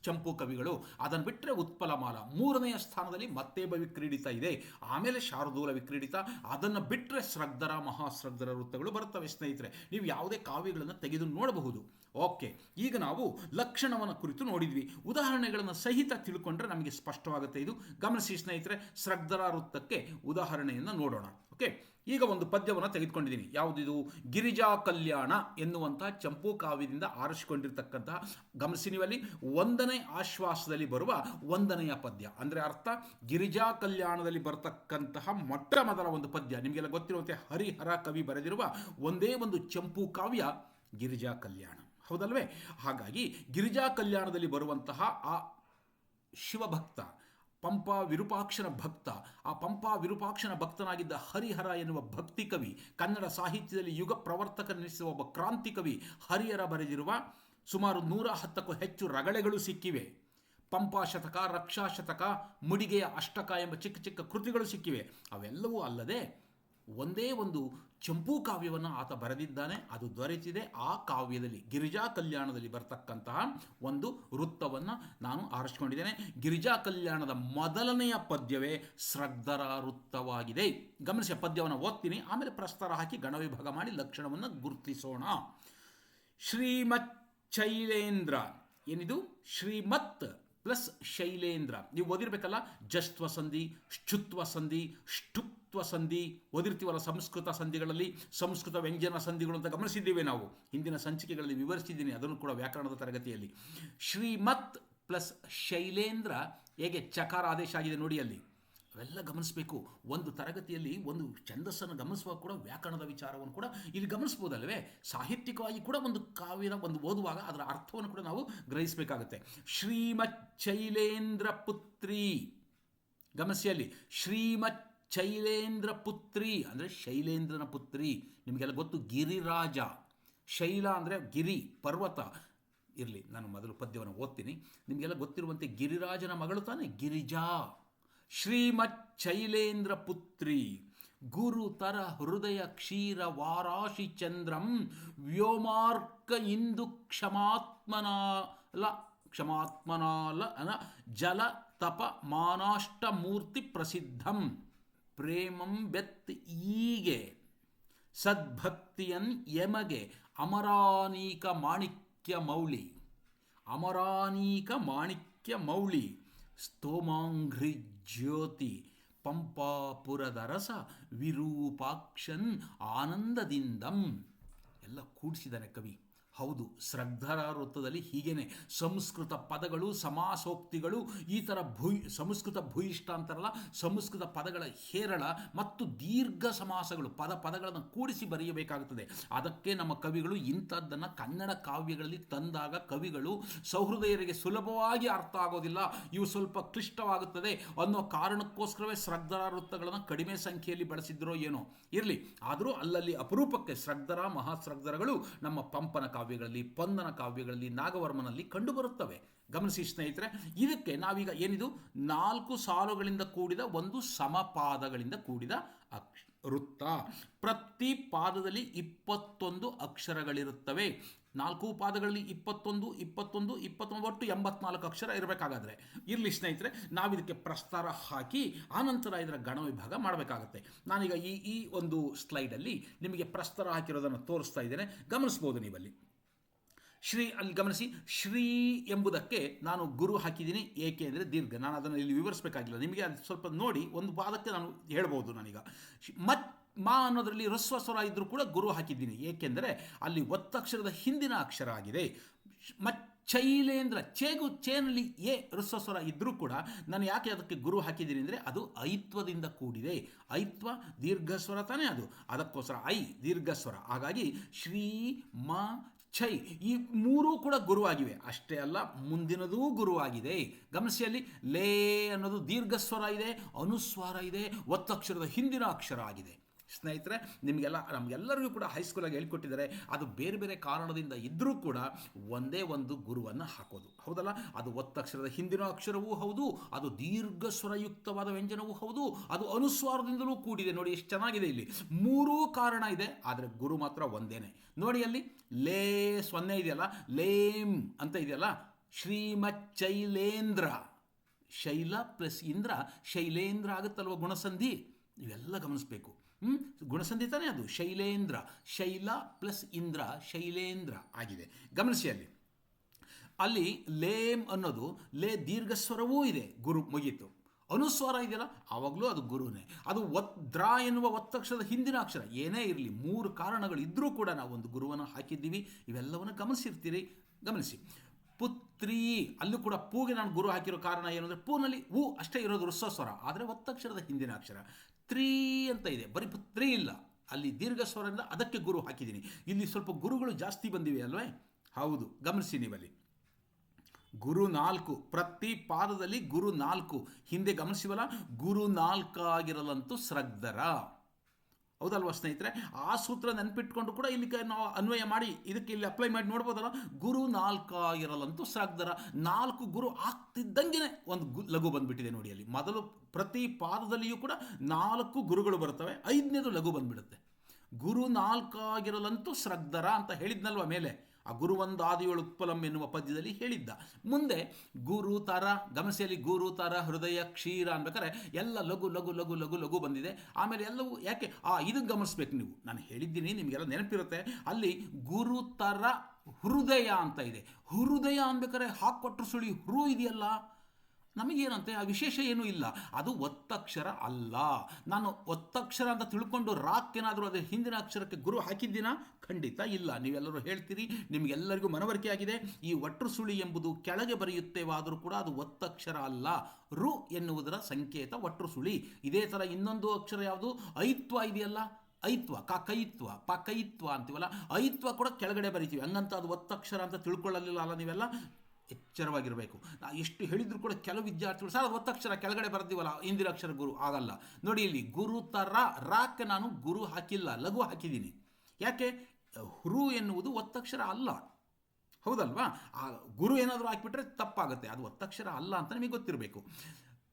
ಚಂಪು ಕವಿಗಳು. ಅದನ್ನು ಬಿಟ್ಟರೆ ಉತ್ಪಲಮಾಲ 3ನೇ ಸ್ಥಾನದಲ್ಲಿ ಮತ್ತೇಬ ವಿಕ್ರೀಡಿತ ಇದೆ, ಆಮೇಲೆ ಶಾರ್ದೂಲ ವಿಕ್ರೀಡಿತ, ಅದನ್ನು ಬಿಟ್ಟರೆ ಸ್ರಗ್ಧರ ಮಹಾಸ್ರಗ್ಧರ ವೃತ್ತಗಳು ಬರುತ್ತವೆ ಸ್ನೇಹಿತರೆ. ನೀವು ಯಾವುದೇ ಕಾವ್ಯಗಳನ್ನು ತೆಗೆದು ನೋಡಬಹುದು. ಓಕೆ, ಈಗ ನಾವು ಲಕ್ಷಣವನ್ನು ಕುರಿತು ನೋಡಿದ್ವಿ, ಉದಾಹರಣೆಗಳನ್ನು ಸಹಿತ ತಿಳ್ಕೊಂಡ್ರೆ ನಮಗೆ ಸ್ಪಷ್ಟವಾಗುತ್ತೆ. ಇದು ಗಮನಿಸಿ ಸ್ನೇಹಿತರೆ. ಸ್ರಗ್ಧರ ವೃತ್ತಕ್ಕೆ ಉದಾಹರಣೆಯನ್ನು ನೋಡೋಣ. ಓಕೆ, ಈಗ ಒಂದು ಪದ್ಯವನ್ನು ತೆಗೆದುಕೊಂಡಿದ್ದೀನಿ. ಯಾವುದಿದು? ಗಿರಿಜಾ ಕಲ್ಯಾಣ ಎನ್ನುವಂತಹ ಚಂಪು ಕಾವ್ಯದಿಂದ ಆರಿಸಿಕೊಂಡಿರ್ತಕ್ಕಂತಹ, ಗಮನಿಸಿ ನೀವಲ್ಲಿ 1ನೇ ಆಶ್ವಾಸದಲ್ಲಿ ಬರುವ 1ನೆಯ ಪದ್ಯ. ಅಂದರೆ ಅರ್ಥ, ಗಿರಿಜಾ ಕಲ್ಯಾಣದಲ್ಲಿ ಬರತಕ್ಕಂತಹ ಮೊಟ್ಟ ಮೊದಲ ಒಂದು ಪದ್ಯ. ನಿಮಗೆಲ್ಲ ಗೊತ್ತಿರುವಂತೆ ಹರಿಹರ ಕವಿ ಬರೆದಿರುವ ಒಂದೇ ಒಂದು ಚಂಪು ಕಾವ್ಯ ಗಿರಿಜಾ ಕಲ್ಯಾಣ, ಹೌದಲ್ವೇ? ಹಾಗಾಗಿ ಗಿರಿಜಾ ಕಲ್ಯಾಣದಲ್ಲಿ ಬರುವಂತಹ ಆ ಶಿವಭಕ್ತ, ಪಂಪಾ ವಿರೂಪಾಕ್ಷನ ಭಕ್ತ, ಆ ಪಂಪಾ ವಿರೂಪಾಕ್ಷನ ಭಕ್ತನಾಗಿದ್ದ ಹರಿಹರ ಎನ್ನುವ ಭಕ್ತಿ ಕವಿ, ಕನ್ನಡ ಸಾಹಿತ್ಯದಲ್ಲಿ ಯುಗ ಪ್ರವರ್ತಕನೆನಿಸುವ ಒಬ್ಬ ಕ್ರಾಂತಿ ಕವಿ ಹರಿಹರ ಬರೆದಿರುವ ಸುಮಾರು 110ಕ್ಕೂ ಹೆಚ್ಚು ರಗಳೆಗಳು ಸಿಕ್ಕಿವೆ. ಪಂಪಾ ಶತಕ, ರಕ್ಷಾ ಶತಕ, ಮುಡಿಗೆಯ ಅಷ್ಟಕ ಎಂಬ ಚಿಕ್ಕ ಚಿಕ್ಕ ಕೃತಿಗಳು ಸಿಕ್ಕಿವೆ. ಅವೆಲ್ಲವೂ ಅಲ್ಲದೆ ಒಂದೇ ಒಂದು ಚಂಪು ಕಾವ್ಯವನ್ನು ಆತ ಬರೆದಿದ್ದಾನೆ, ಅದು ದೊರೆತಿದೆ. ಆ ಕಾವ್ಯದಲ್ಲಿ ಗಿರಿಜಾ ಕಲ್ಯಾಣದಲ್ಲಿ ಬರ್ತಕ್ಕಂತಹ ಒಂದು ವೃತ್ತವನ್ನು ನಾನು ಆರಿಸಿಕೊಂಡಿದ್ದೇನೆ. ಗಿರಿಜಾ ಕಲ್ಯಾಣದ ಮೊದಲನೆಯ ಪದ್ಯವೇ ಸ್ರಗ್ಧರ ವೃತ್ತವಾಗಿದೆ. ಗಮನಿಸಿ, ಪದ್ಯವನ್ನು ಓದ್ತೀನಿ, ಆಮೇಲೆ ಪ್ರಸ್ತಾರ ಹಾಕಿ ಗಣವಿಭಾಗ ಮಾಡಿ ಲಕ್ಷಣವನ್ನು ಗುರುತಿಸೋಣ. ಶ್ರೀಮತ್ ಶೈಲೇಂದ್ರ, ಏನಿದು? ಶ್ರೀಮತ್ ಪ್ಲಸ್ ಶೈಲೇಂದ್ರ. ನೀವು ಓದಿರ್ಬೇಕಲ್ಲ, ಜಸ್ತ್ವ ಸಂಧಿ, ಶುತ್ವ ಸಂಧಿ, ಷ್ಟುತ್ವ ಸಂಧಿ ಓದಿರ್ತೀವಲ್ಲ ಸಂಸ್ಕೃತ ಸಂಧಿಗಳಲ್ಲಿ. ಸಂಸ್ಕೃತ ವ್ಯಂಜನ ಸಂಧಿಗಳು ಅಂತ ಗಮನಿಸಿದ್ದೇವೆ ನಾವು, ಹಿಂದಿನ ಸಂಚಿಕೆಗಳಲ್ಲಿ ವಿವರಿಸಿದ್ದೀನಿ ಅದನ್ನು ಕೂಡ ವ್ಯಾಕರಣದ ತರಗತಿಯಲ್ಲಿ. ಶ್ರೀಮತ್ ಪ್ಲಸ್ ಶೈಲೇಂದ್ರ ಹೇಗೆ ಚಕಾರ ಆದೇಶ ಆಗಿದೆ ನೋಡಿ ಅಲ್ಲಿ, ಅವೆಲ್ಲ ಗಮನಿಸಬೇಕು. ಒಂದು ತರಗತಿಯಲ್ಲಿ ಒಂದು ಛಂದಸ್ಸನ್ನು ಗಮನಿಸುವಾಗ ಕೂಡ ವ್ಯಾಕರಣದ ವಿಚಾರವನ್ನು ಕೂಡ ಇಲ್ಲಿ ಗಮನಿಸ್ಬೋದಲ್ವೇ? ಸಾಹಿತ್ಯಿಕವಾಗಿ ಕೂಡ ಒಂದು ಕಾವ್ಯದ ಒಂದು ಓದುವಾಗ ಅದರ ಅರ್ಥವನ್ನು ಕೂಡ ನಾವು ಗ್ರಹಿಸಬೇಕಾಗುತ್ತೆ. ಶ್ರೀಮತ್ ಶೈಲೇಂದ್ರ ಪುತ್ರಿ, ಗಮನಿಸಿಯಲ್ಲಿ ಶ್ರೀಮತ್ ಶೈಲೇಂದ್ರ ಪುತ್ರಿ ಅಂದರೆ ಶೈಲೇಂದ್ರನ ಪುತ್ರಿ. ನಿಮಗೆಲ್ಲ ಗೊತ್ತು ಗಿರಿರಾಜ, ಶೈಲ ಅಂದರೆ ಗಿರಿ ಪರ್ವತ. ಇರಲಿ, ನಾನು ಮೊದಲು ಪದ್ಯವನ್ನು ಓದ್ತೀನಿ. ನಿಮಗೆಲ್ಲ ಗೊತ್ತಿರುವಂತೆ ಗಿರಿರಾಜನ ಮಗಳು ತಾನೆ ಗಿರಿಜಾ. ಶ್ರೀಮತ್ ಶೈಲೇಂದ್ರ ಪುತ್ರಿ ಗುರುತರ ಹೃದಯ ಕ್ಷೀರ ವಾರಾಶಿ ಚಂದ್ರಂ ವ್ಯೋಮಾರ್ಕ ಇಂದು ಕ್ಷಮಾತ್ಮನ ಕ್ಷಮಾತ್ಮನಾಲ ಜಲ ತಪ ಮಾನಾಷ್ಟಮೂರ್ತಿ ಪ್ರಸಿದ್ಧಂ ಪ್ರೇಮಂ ಬೆತ್ ಈಗೆ ಸದ್ಭಕ್ತಿಯನ್ ಯಮಗೆ ಅಮರಾನೀಕ ಮಾಣಿಕ್ಯ ಮೌಳಿ ಅಮರಾನೀಕ ಮಾಣಿಕ್ಯ ಮೌಳಿ ಸ್ತೋಮಾಂಘ್ರಿ ಜ್ಯೋತಿ ಪಂಪಾಪುರದರಸ ವಿರೂಪಾಕ್ಷನ್ ಆನಂದದಿಂದಂ ಎಲ್ಲ ಕೂಡಿಸಿದ್ದಾನೆ ಕವಿ. ಹೌದು, ಶ್ರದ್ಧರ ವೃತ್ತದಲ್ಲಿ ಹೀಗೇನೆ ಸಂಸ್ಕೃತ ಪದಗಳು, ಸಮಾಸೋಕ್ತಿಗಳು, ಈ ಥರ ಸಂಸ್ಕೃತ ಭೂಯಿಷ್ಠ ಅಂತಾರಲ್ಲ, ಸಂಸ್ಕೃತ ಪದಗಳ ಹೇರಳ ಮತ್ತು ದೀರ್ಘ ಸಮಾಸಗಳು, ಪದಗಳನ್ನು ಕೂಡಿಸಿ ಬರೆಯಬೇಕಾಗುತ್ತದೆ. ಅದಕ್ಕೆ ನಮ್ಮ ಕವಿಗಳು ಇಂಥದ್ದನ್ನು ಕನ್ನಡ ಕಾವ್ಯಗಳಲ್ಲಿ ತಂದಾಗ ಕವಿಗಳು ಸಹೃದಯರಿಗೆ ಸುಲಭವಾಗಿ ಅರ್ಥ ಆಗೋದಿಲ್ಲ, ಇವು ಸ್ವಲ್ಪ ಕ್ಲಿಷ್ಟವಾಗುತ್ತದೆ ಅನ್ನೋ ಕಾರಣಕ್ಕೋಸ್ಕರವೇ ಶ್ರದ್ಧರ ವೃತ್ತಗಳನ್ನು ಕಡಿಮೆ ಸಂಖ್ಯೆಯಲ್ಲಿ ಬಳಸಿದ್ರೋ ಏನೋ ಇರಲಿ. ಆದರೂ ಅಲ್ಲಲ್ಲಿ ಅಪರೂಪಕ್ಕೆ ಶ್ರದ್ಧರ ಮಹಾಶ್ರದ್ಧರಗಳು ನಮ್ಮ ಪಂಪನ ಕಾವ್ಯಗಳಲ್ಲಿ, ಪೊನ್ನನ ಕಾವ್ಯಗಳಲ್ಲಿ, ನಾಗವರ್ಮನಲ್ಲಿ ಕಂಡುಬರುತ್ತವೆ. ಗಮನಿಸಿ ಸ್ನೇಹಿತರೆ, ಇದಕ್ಕೆ ನಾವೀಗ ಏನಿದು 4 ಸಾಲುಗಳಿಂದ ಕೂಡಿದ ಒಂದು ಸಮಪಾದಗಳಿಂದ ಕೂಡಿದ ವೃತ್ತ. ಪ್ರತಿ ಪಾದದಲ್ಲಿ 21 ಅಕ್ಷರಗಳಿರುತ್ತವೆ. 4 ಪಾದಗಳಲ್ಲಿ 21 ಒಟ್ಟು 84 ಅಕ್ಷರ ಇರಬೇಕಾಗಾದ್ರೆ ಇರಲಿ ಸ್ನೇಹಿತರೆ. ನಾವಿದಕ್ಕೆ ಪ್ರಸ್ತಾರ ಹಾಕಿ ಆನಂತರ ಇದರ ಗಣ ವಿಭಾಗ ಮಾಡಬೇಕಾಗತ್ತೆ. ನಾನೀಗ ಈ ಒಂದು ಸ್ಲೈಡಲ್ಲಿ ನಿಮಗೆ ಪ್ರಸ್ತಾರ ಹಾಕಿರೋದನ್ನು ತೋರಿಸ್ತಾ ಇದ್ದೇನೆ, ಗಮನಿಸ್ಬೋದು ನೀವಲ್ಲಿ. ಅಲ್ಲಿ ಗಮನಿಸಿ, ಶ್ರೀ ಎಂಬುದಕ್ಕೆ ನಾನು ಗುರು ಹಾಕಿದ್ದೀನಿ. ಏಕೆ ಅಂದರೆ ದೀರ್ಘ, ನಾನು ಅದನ್ನು ಇಲ್ಲಿ ವಿವರಿಸಬೇಕಾಗಿಲ್ಲ, ನಿಮಗೆ ಅದು ಸ್ವಲ್ಪ ನೋಡಿ ಒಂದು ಪಾದಕ್ಕೆ ನಾನು ಹೇಳ್ಬೋದು. ನಾನೀಗ ಮಾ ಅನ್ನೋದರಲ್ಲಿ ಹ್ರಸ್ವ ಸ್ವರ ಇದ್ದರೂ ಕೂಡ ಗುರು ಹಾಕಿದ್ದೀನಿ. ಏಕೆಂದರೆ ಅಲ್ಲಿ ಒತ್ತಕ್ಷರದ ಹಿಂದಿನ ಅಕ್ಷರ ಆಗಿದೆ. ಚೈಲೇಂದ್ರ, ಚೇನಲ್ಲಿ ಎ ಹ್ರಸ್ವ ಸ್ವರ ಇದ್ದರೂ ಕೂಡ ನಾನು ಯಾಕೆ ಅದಕ್ಕೆ ಗುರು ಹಾಕಿದ್ದೀನಿ ಅಂದರೆ ಅದು ಐತ್ವದಿಂದ ಕೂಡಿದೆ. ಐತ್ವ ದೀರ್ಘ ಸ್ವರ ತಾನೇ ಅದು, ಅದಕ್ಕೋಸ್ಕರ ದೀರ್ಘ ಸ್ವರ. ಹಾಗಾಗಿ ಶ್ರೀ ಮ ಛೈ ಈ 3 ಕೂಡ ಗುರುವಾಗಿವೆ. ಅಷ್ಟೇ ಅಲ್ಲ, ಮುಂದಿನದೂ ಗುರುವಾಗಿದೆ. ಗಮನಿಸಿಯಲ್ಲಿ ಲೇ ಅನ್ನೋದು ದೀರ್ಘ ಸ್ವರ ಇದೆ, ಅನುಸ್ವಾರ ಇದೆ, ಒತ್ತಕ್ಷರದ ಹಿಂದಿನ ಅಕ್ಷರ ಆಗಿದೆ. ಸ್ನೇಹಿತರೆ, ನಮಗೆಲ್ಲರಿಗೂ ಕೂಡ ಹೈಸ್ಕೂಲಾಗಿ ಹೇಳ್ಕೊಟ್ಟಿದ್ದಾರೆ. ಅದು ಬೇರೆ ಬೇರೆ ಕಾರಣದಿಂದ ಇದ್ದರೂ ಕೂಡ ಒಂದೇ ಒಂದು ಗುರುವನ್ನು ಹಾಕೋದು, ಹೌದಲ್ಲ? ಅದು ಒತ್ತಕ್ಷರದ ಹಿಂದಿನ ಅಕ್ಷರವೂ ಹೌದು, ಅದು ದೀರ್ಘ ಸ್ವರಯುಕ್ತವಾದ ವ್ಯಂಜನವೂ ಹೌದು, ಅದು ಅನುಸ್ವಾರದಿಂದಲೂ ಕೂಡಿದೆ. ನೋಡಿ ಎಷ್ಟು ಚೆನ್ನಾಗಿದೆ, ಇಲ್ಲಿ 3 ಕಾರಣ ಇದೆ, ಆದರೆ ಗುರು ಮಾತ್ರ ಒಂದೇನೆ. ನೋಡಿ ಅಲ್ಲಿ ಲೇ 0 ಇದೆಯಲ್ಲ, ಲೇಮ್ ಅಂತ ಇದೆಯಲ್ಲ, ಶ್ರೀಮಚ್ಚೈಲೇಂದ್ರ, ಶೈಲ ಪ್ಲಸ್ ಇಂದ್ರ ಶೈಲೇಂದ್ರ ಆಗುತ್ತಲ್ವ ಗುಣಸಂಧಿ, ಇವೆಲ್ಲ ಗಮನಿಸಬೇಕು. ಗುಣಸಂಧಿ ತಾನೇ ಅದು, ಶೈಲೇಂದ್ರ, ಶೈಲ ಪ್ಲಸ್ ಇಂದ್ರ ಶೈಲೇಂದ್ರ ಆಗಿದೆ. ಗಮನಿಸಿ ಅಲ್ಲಿ ಲೇಮ್ ಅನ್ನೋದು ಲೇ ದೀರ್ಘ ಸ್ವರವೂ ಇದೆ, ಗುರು ಮುಗೀತು. ಅನುಸ್ವಾರ ಇದೆಯಲ್ಲ, ಆವಾಗಲೂ ಅದು ಗುರುನೇ. ಅದು ದ್ರ ಎನ್ನುವ ಒತ್ತಕ್ಷರದ ಹಿಂದಿನ ಅಕ್ಷರ ಏನೇ ಇರಲಿ, 3 ಕಾರಣಗಳಿದ್ದರೂ ಕೂಡ ನಾವು ಒಂದು ಗುರುವನ್ನು ಹಾಕಿದ್ದೀವಿ. ಇವೆಲ್ಲವನ್ನು ಗಮನಿಸಿರ್ತೀರಿ. ಗಮನಿಸಿ, ಪುತ್ರಿ, ಅಲ್ಲೂ ಕೂಡ ಪೂಗೆ ನಾನು ಗುರು ಹಾಕಿರೋ ಕಾರಣ ಏನು ಅಂದರೆ ಪೂನಲ್ಲಿ ಹೂ ಅಷ್ಟೇ ಇರೋದು ಹ್ರಸ್ವ ಸ್ವರ, ಆದರೆ ಒತ್ತಕ್ಷರದ ಹಿಂದಿನ ಅಕ್ಷರ. ತ್ರೀ ಅಂತ ಇದೆ, ಬರೀ ಪುತ್ರಿ ಇಲ್ಲ, ಅಲ್ಲಿ ದೀರ್ಘ ಸ್ವರದಿಂದ ಅದಕ್ಕೆ ಗುರು ಹಾಕಿದ್ದೀನಿ. ಇಲ್ಲಿ ಸ್ವಲ್ಪ ಗುರುಗಳು ಜಾಸ್ತಿ ಬಂದಿವೆ ಅಲ್ವೇ? ಹೌದು, ಗಮನಿಸಿ ನೀವಲ್ಲಿ ಗುರು 4, ಪ್ರತಿ ಪಾದದಲ್ಲಿ ಗುರು 4. ಹಿಂದೆ ಗಮನಿಸಿವಲ್ಲ, ಗುರು 4 ಆಗಿರಲಂತೂ ಶ್ರದ್ಧರ, ಹೌದಲ್ವ ಸ್ನೇಹಿತರೆ? ಆ ಸೂತ್ರ ನೆನಪಿಟ್ಕೊಂಡು ಕೂಡ ಇಲ್ಲಿ ನಾವು ಅನ್ವಯ ಮಾಡಿ ಇದಕ್ಕೆ ಇಲ್ಲಿ ಅಪ್ಲೈ ಮಾಡಿ ನೋಡ್ಬೋದಲ್ಲ. ಗುರು 4 ಆಗಿರಲಂತೂ ಶ್ರದ್ಧರ, 4 ಗುರು ಆಗ್ತಿದ್ದಂಗೆ ಒಂದು ಲಘು ಬಂದ್ಬಿಟ್ಟಿದೆ ನೋಡಿ. ಅಲ್ಲಿ ಮೊದಲು ಪ್ರತಿ ಪಾದದಲ್ಲಿಯೂ ಕೂಡ 4 ಗುರುಗಳು ಬರ್ತವೆ, 5ನೇದು ಲಘು ಬಂದ್ಬಿಡುತ್ತೆ. ಗುರು 4 ಆಗಿರಲಂತೂ ಶ್ರದ್ಧರ ಅಂತ ಹೇಳಿದ್ನಲ್ವ ಮೇಲೆ, ಆ ಗುರುವಂದಾದಿಯೊಳು ಉತ್ಪಲಂ ಎನ್ನುವ ಪದ್ಯದಲ್ಲಿ ಹೇಳಿದ್ದ. ಮುಂದೆ ಗುರು ತರ, ಗಮನಿಸಿಯಲ್ಲಿ ಗುರು ತರ ಹೃದಯ ಕ್ಷೀರ ಅನ್ಬೇಕಾದ್ರೆ ಎಲ್ಲ ಲಘು ಲಘು ಲಘು ಲಘು ಲಘು ಬಂದಿದೆ. ಆಮೇಲೆ ಎಲ್ಲವೂ ಯಾಕೆ ಇದನ್ನು ಗಮನಿಸ್ಬೇಕು ನೀವು, ನಾನು ಹೇಳಿದ್ದೀನಿ ನಿಮಗೆಲ್ಲ ನೆನಪಿರುತ್ತೆ. ಅಲ್ಲಿ ಗುರು ತರ ಹೃದಯ ಅಂತ ಇದೆ. ಹೃದಯ ಅನ್ಬೇಕಾದ್ರೆ ಹಾಕೊಟ್ರು ಸುಳಿ ಹೃ ಇದೆಯಲ್ಲ, ನಮಗೇನಂತೆ ಆ ವಿಶೇಷ ಏನೂ ಇಲ್ಲ, ಅದು ಒತ್ತಕ್ಷರ ಅಲ್ಲ. ನಾನು ಒತ್ತಕ್ಷರ ಅಂತ ತಿಳ್ಕೊಂಡು ರಾಕ್ಕೇನಾದರೂ ಅದರ ಹಿಂದಿನ ಅಕ್ಷರಕ್ಕೆ ಗುರು ಹಾಕಿದ್ದೀನ? ಖಂಡಿತ ಇಲ್ಲ. ನೀವೆಲ್ಲರೂ ಹೇಳ್ತೀರಿ, ನಿಮಗೆಲ್ಲರಿಗೂ ಮನವರಿಕೆ ಆಗಿದೆ. ಈ ಒಟ್ರು ಸುಳಿ ಎಂಬುದು ಕೆಳಗೆ ಬರೆಯುತ್ತೇವಾದರೂ ಕೂಡ ಅದು ಒತ್ತಕ್ಷರ ಅಲ್ಲ, ರು ಎನ್ನುವುದರ ಸಂಕೇತ ಒಟ್ರು ಸುಳಿ. ಇದೇ ಥರ ಇನ್ನೊಂದು ಅಕ್ಷರ ಯಾವುದು, ಐತ್ವ ಇದೆಯಲ್ಲ, ಐತ್ವ, ಕೈತ್ವ, ಪಕೈತ್ವ ಅಂತೀವಲ್ಲ, ಐತ್ವ ಕೂಡ ಕೆಳಗಡೆ ಬರಿತೀವಿ, ಹಂಗಂತ ಅದು ಒತ್ತಕ್ಷರ ಅಂತ ತಿಳ್ಕೊಳ್ಳಲಿಲ್ಲ ಅಲ್ಲ ನೀವೆಲ್ಲ. ಎಚ್ಚರವಾಗಿರಬೇಕು. ಎಷ್ಟು ಹೇಳಿದ್ರು ಕೂಡ ಕೆಲವು ವಿದ್ಯಾರ್ಥಿಗಳು ಸರ್ ಒತ್ತಕ್ಷರ ಕೆಳಗಡೆ ಬರ್ತೀವಲ್ಲ, ಹಿಂದಿನ ಅಕ್ಷರ ಗುರು ಆಗಲ್ಲ. ನೋಡಿ ಇಲ್ಲಿ ಗುರು ತರ, ರಾಕ್ಕೆ ನಾನು ಗುರು ಹಾಕಿಲ್ಲ, ಲಘು ಹಾಕಿದ್ದೀನಿ. ಯಾಕೆ? ಹೃ ಎನ್ನುವುದು ಒತ್ತಕ್ಷರ ಅಲ್ಲ, ಹೌದಲ್ವಾ? ಆ ಗುರು ಏನಾದರೂ ಹಾಕಿಬಿಟ್ರೆ ತಪ್ಪಾಗುತ್ತೆ, ಅದು ಒತ್ತಕ್ಷರ ಅಲ್ಲ ಅಂತ ನಿಮಗೆ ಗೊತ್ತಿರಬೇಕು.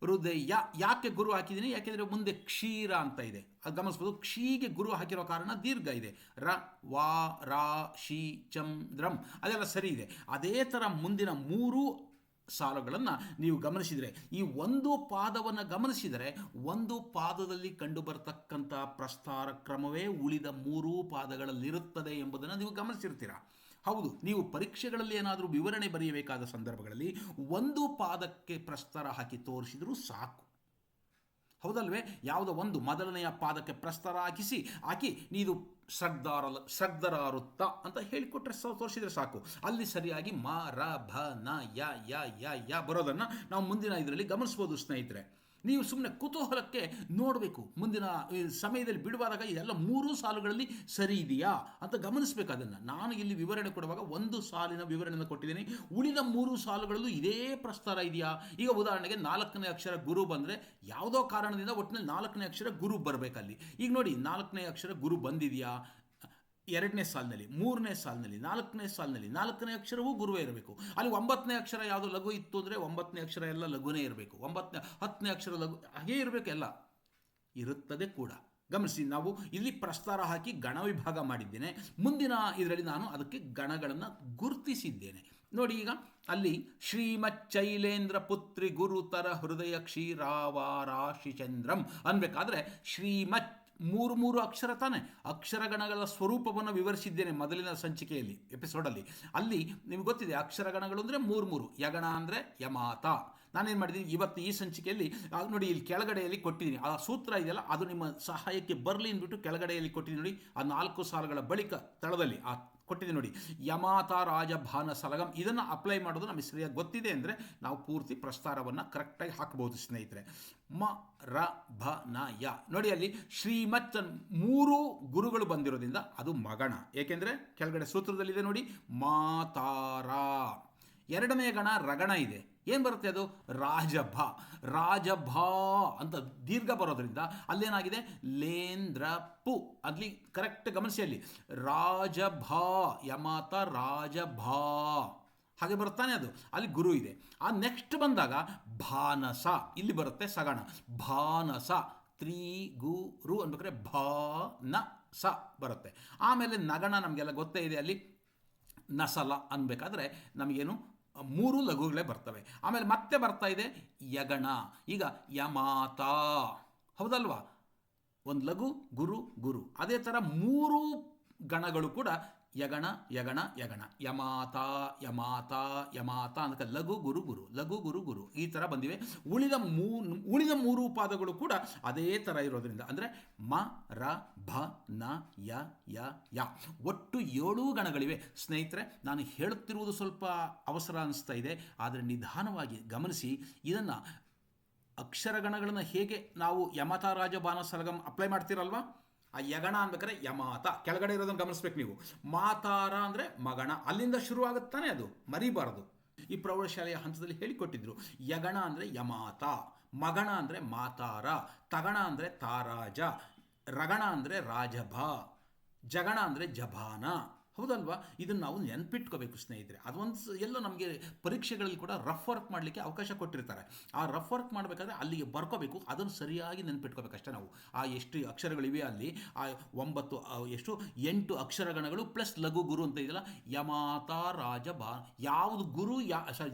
ಹೃದಯ ಯಾಕೆ ಗುರು ಹಾಕಿದ್ದೀನಿ? ಯಾಕೆಂದರೆ ಮುಂದೆ ಕ್ಷೀರ ಅಂತ ಇದೆ, ಅದು ಗಮನಿಸ್ಬೋದು. ಕ್ಷೀಗೆ ಗುರು ಹಾಕಿರೋ ಕಾರಣ ದೀರ್ಘ ಇದೆ. ರ ವಾ ರಾ ಶಿ ಚಂ ದ್ರಂ ಅದೆಲ್ಲ ಸರಿ ಇದೆ. ಅದೇ ಥರ ಮುಂದಿನ 3 ಸಾಲುಗಳನ್ನು ನೀವು ಗಮನಿಸಿದರೆ, ಈ ಒಂದು ಪಾದವನ್ನು ಗಮನಿಸಿದರೆ ಒಂದು ಪಾದದಲ್ಲಿ ಕಂಡುಬರತಕ್ಕಂಥ ಪ್ರಸ್ತಾರ ಕ್ರಮವೇ ಉಳಿದ ಮೂರೂ ಪಾದಗಳಲ್ಲಿರುತ್ತದೆ ಎಂಬುದನ್ನು ನೀವು ಗಮನಿಸಿರ್ತೀರ. ಹೌದು, ನೀವು ಪರೀಕ್ಷೆಗಳಲ್ಲಿ ಏನಾದರೂ ವಿವರಣೆ ಬರೆಯಬೇಕಾದ ಸಂದರ್ಭಗಳಲ್ಲಿ ಒಂದು ಪಾದಕ್ಕೆ ಪ್ರಸ್ತಾರ ಹಾಕಿ ತೋರಿಸಿದರೂ ಸಾಕು. ಹೌದಲ್ವೇ? ಯಾವುದೋ ಒಂದು ಮೊದಲನೆಯ ಪಾದಕ್ಕೆ ಪ್ರಸ್ತಾರ ಹಾಕಿ ನೀದು ಶ್ರಗ್ಧರಾರುತ್ತ ಅಂತ ಹೇಳಿಕೊಟ್ರೆ ತೋರಿಸಿದ್ರೆ ಸಾಕು. ಅಲ್ಲಿ ಸರಿಯಾಗಿ ಮ ರ ಭ ನ ಯ ಬರೋದನ್ನು ನಾವು ಮುಂದಿನ ಇದರಲ್ಲಿ ಗಮನಿಸ್ಬೋದು ಸ್ನೇಹಿತರೆ. ನೀವು ಸುಮ್ಮನೆ ಕುತೂಹಲಕ್ಕೆ ನೋಡಬೇಕು, ಮುಂದಿನ ಸಮಯದಲ್ಲಿ ಬಿಡುವಾಗ ಇದೆಲ್ಲ ಮೂರೂ ಸಾಲುಗಳಲ್ಲಿ ಸರಿ ಇದೆಯಾ ಅಂತ ಗಮನಿಸಬೇಕು. ಅದನ್ನು ನಾನು ಇಲ್ಲಿ ವಿವರಣೆ ಕೊಡುವಾಗ ಒಂದು ಸಾಲಿನ ವಿವರಣೆಯನ್ನು ಕೊಟ್ಟಿದ್ದೀನಿ, ಉಳಿದ ಮೂರು ಸಾಲುಗಳಲ್ಲೂ ಇದೇ ಪ್ರಸ್ತಾರ ಇದೆಯಾ. ಈಗ ಉದಾಹರಣೆಗೆ 4ನೇ ಅಕ್ಷರ ಗುರು ಬಂದರೆ ಯಾವುದೋ ಕಾರಣದಿಂದ ಒಟ್ಟಿನಲ್ಲಿ 4ನೇ ಅಕ್ಷರ ಗುರು ಬರಬೇಕಲ್ಲಿ. ಈಗ ನೋಡಿ, 4ನೇ ಅಕ್ಷರ ಗುರು ಬಂದಿದೆಯಾ 2ನೇ ಸಾಲಿನಲ್ಲಿ, 3ನೇ ಸಾಲಿನಲ್ಲಿ, 4ನೇ ಸಾಲಿನಲ್ಲಿ 4ನೇ ಅಕ್ಷರವೂ ಗುರುವೇ ಇರಬೇಕು. ಅಲ್ಲಿ 9ನೇ ಅಕ್ಷರ ಯಾವುದೋ ಲಘು ಇತ್ತು ಅಂದರೆ 9ನೇ ಅಕ್ಷರ ಎಲ್ಲ ಲಘುನೇ ಇರಬೇಕು. 10ನೇ ಅಕ್ಷರ ಲಘು ಹಾಗೇ ಇರಬೇಕು, ಎಲ್ಲ ಇರುತ್ತದೆ ಕೂಡ. ಗಮನಿಸಿ, ನಾವು ಇಲ್ಲಿ ಪ್ರಸ್ತಾರ ಹಾಕಿ ಗಣ ವಿಭಾಗ ಮಾಡಿದ್ದೇನೆ. ಮುಂದಿನ ಇದರಲ್ಲಿ ನಾನು ಅದಕ್ಕೆ ಗಣಗಳನ್ನು ಗುರುತಿಸಿದ್ದೇನೆ. ನೋಡಿ, ಈಗ ಅಲ್ಲಿ ಶ್ರೀಮಚ್ಚೈಲೇಂದ್ರ ಪುತ್ರಿ ಗುರುತರ ಹೃದಯ ಕ್ಷೀರಾವಾರಾಶಿ ಚಂದ್ರಂ ಅನ್ಬೇಕಾದ್ರೆ ಶ್ರೀಮಚ್ ಮೂರು ಅಕ್ಷರ ತಾನೆ. ಅಕ್ಷರಗಣಗಳ ಸ್ವರೂಪವನ್ನು ವಿವರಿಸಿದ್ದೇನೆ ಮೊದಲಿನ ಸಂಚಿಕೆಯಲ್ಲಿ, ಎಪಿಸೋಡಲ್ಲಿ. ಅಲ್ಲಿ ನಿಮ್ಗೆ ಗೊತ್ತಿದೆ ಅಕ್ಷರಗಣಗಳು ಅಂದರೆ ಮೂರು. ಯಗಣ ಅಂದರೆ ಯಮಾತ. ನಾನೇನು ಮಾಡಿದ್ದೀನಿ ಇವತ್ತು ಈ ಸಂಚಿಕೆಯಲ್ಲಿ ನೋಡಿ, ಇಲ್ಲಿ ಕೆಳಗಡೆಯಲ್ಲಿ ಕೊಟ್ಟಿದ್ದೀನಿ ಆ ಸೂತ್ರ ಇದೆಯಲ್ಲ, ಅದು ನಿಮ್ಮ ಸಹಾಯಕ್ಕೆ ಬರಲಿ ಅಂದ್ಬಿಟ್ಟು ಕೆಳಗಡೆಯಲ್ಲಿ ಕೊಟ್ಟಿದ್ದೀನಿ ನೋಡಿ. ಆ 4 ಸಾಲುಗಳ ಬಳಿಕ ತಳದಲ್ಲಿ ಆ ಕೊಟ್ಟಿದೆ ನೋಡಿ, ಯಮಾತ ರಾಜಭಾನ ಸಲಗಂ. ಇದನ್ನು ಅಪ್ಲೈ ಮಾಡೋದು ನಮಗೆ ಸರಿಯಾಗಿ ಗೊತ್ತಿದೆ ಅಂದರೆ ನಾವು ಪೂರ್ತಿ ಪ್ರಸ್ತಾರವನ್ನು ಕರೆಕ್ಟಾಗಿ ಹಾಕಬಹುದು ಸ್ನೇಹಿತರೆ. ಮ ರ ಭ ನ ಯ ನೋಡಿ, ಅಲ್ಲಿ ಶ್ರೀಮತ್ 3 ಗುರುಗಳು ಬಂದಿರೋದ್ರಿಂದ ಅದು ಮಗಣ. ಏಕೆಂದರೆ ಕೆಳಗಡೆ ಸೂತ್ರದಲ್ಲಿದೆ ನೋಡಿ, ಮಾತಾರ. 2ನೇ ಗಣ ರಗಣ ಇದೆ. ಏನು ಬರುತ್ತೆ ಅದು? ರಾಜಭ ಅಂತ ದೀರ್ಘ ಬರೋದ್ರಿಂದ ಅಲ್ಲೇನಾಗಿದೆ, ಲೇಂದ್ರ ಪು. ಅಲ್ಲಿ ಕರೆಕ್ಟ್ ಗಮನಿಸಿ, ಅಲ್ಲಿ ರಾಜಭ ಯಮಾತ ರಾಜಭ ಹಾಗೆ ಬರುತ್ತಾನೆ, ಅದು ಅಲ್ಲಿ ಗುರು ಇದೆ. ಆ ನೆಕ್ಸ್ಟ್ ಬಂದಾಗ ಭಾನಸ, ಇಲ್ಲಿ ಬರುತ್ತೆ ಸಗಣ. ಭಾನಸ ತ್ರಿಗುರು ಅನ್ಬೇಕಾದ್ರೆ ಭಾನ ಸ ಬರುತ್ತೆ. ಆಮೇಲೆ ನಗಣ ನಮಗೆಲ್ಲ ಗೊತ್ತೇ ಇದೆ, ಅಲ್ಲಿ ನಸಲ ಅನ್ಬೇಕಾದ್ರೆ ನಮಗೇನು 3 ಲಘುಗಳೇ ಬರ್ತವೆ. ಆಮೇಲೆ ಮತ್ತೆ ಬರ್ತಾ ಇದೆ ಯಗಣ. ಈಗ ಯಮಾತ, ಹೌದಲ್ವಾ? ಒಂದು ಲಘು ಗುರು. ಅದೇ ಥರ 3 ಗಣಗಳು ಕೂಡ ಯಗಣ ಯಮಾತ ಅಂತ ಲಘು ಗುರು ಈ ಥರ ಬಂದಿವೆ. ಉಳಿದ 3 ಪಾದಗಳು ಕೂಡ ಅದೇ ಥರ ಇರೋದ್ರಿಂದ ಅಂದರೆ ಮ ರ ಭ ನ ಯ ಒಟ್ಟು 7 ಗಣಗಳಿವೆ ಸ್ನೇಹಿತರೆ. ನಾನು ಹೇಳುತ್ತಿರುವುದು ಸ್ವಲ್ಪ ಅವಸರ ಅನಿಸ್ತಾ ಇದೆ, ಆದರೆ ನಿಧಾನವಾಗಿ ಗಮನಿಸಿ. ಇದನ್ನು ಅಕ್ಷರಗಣಗಳನ್ನು ಹೇಗೆ ನಾವು ಯಮತ ರಾಜ ಬಾನ ಸಲಗಂ ಅಪ್ಲೈ ಮಾಡ್ತೀರಲ್ವಾ, ಆ ಯಗಣ ಅನ್ಬೇಕಾದ್ರೆ ಯಮಾತ ಕೆಳಗಡೆ ಇರೋದನ್ನು ಗಮನಿಸ್ಬೇಕು ನೀವು. ಮಾತಾರ ಅಂದರೆ ಮಗಣ, ಅಲ್ಲಿಂದ ಶುರುವಾಗುತ್ತಾನೆ, ಅದು ಮರಿಬಾರದು. ಈ ಪ್ರೌಢಶಾಲೆಯ ಹಂತದಲ್ಲಿ ಹೇಳಿಕೊಟ್ಟಿದ್ರು. ಯಗಣ ಅಂದರೆ ಯಮಾತ, ಮಗಣ ಅಂದರೆ ಮಾತಾರ, ತಗಣ ಅಂದರೆ ತಾರಾಜ, ರಗಣ ಅಂದರೆ ರಾಜಭ, ಜಗಣ ಅಂದರೆ ಜಭಾನ. ಹೌದಲ್ವಾ? ಇದನ್ನು ನಾವು ನೆನ್ಪಿಟ್ಕೋಬೇಕು ಸ್ನೇಹಿತರೆ. ಅದೊಂದು ಎಲ್ಲ ನಮಗೆ ಪರೀಕ್ಷೆಗಳಲ್ಲಿ ಕೂಡ ರಫ್ ವರ್ಕ್ ಮಾಡಲಿಕ್ಕೆ ಅವಕಾಶ ಕೊಟ್ಟಿರ್ತಾರೆ. ಆ ರಫ್ ವರ್ಕ್ ಮಾಡಬೇಕಾದ್ರೆ ಅಲ್ಲಿಗೆ ಬರ್ಕೋಬೇಕು, ಅದನ್ನು ಸರಿಯಾಗಿ ನೆನ್ಪಿಟ್ಕೋಬೇಕಷ್ಟೇ ನಾವು. ಆ ಎಷ್ಟು ಅಕ್ಷರಗಳಿವೆ ಅಲ್ಲಿ, ಆ 8 ಅಕ್ಷರಗಣಗಳು ಪ್ಲಸ್ ಲಘು ಗುರು ಅಂತ ಇದೆಯಲ್ಲ, ಯಮಾತ ರಾಜ ಬಾ, ಯಾವುದು ಗುರು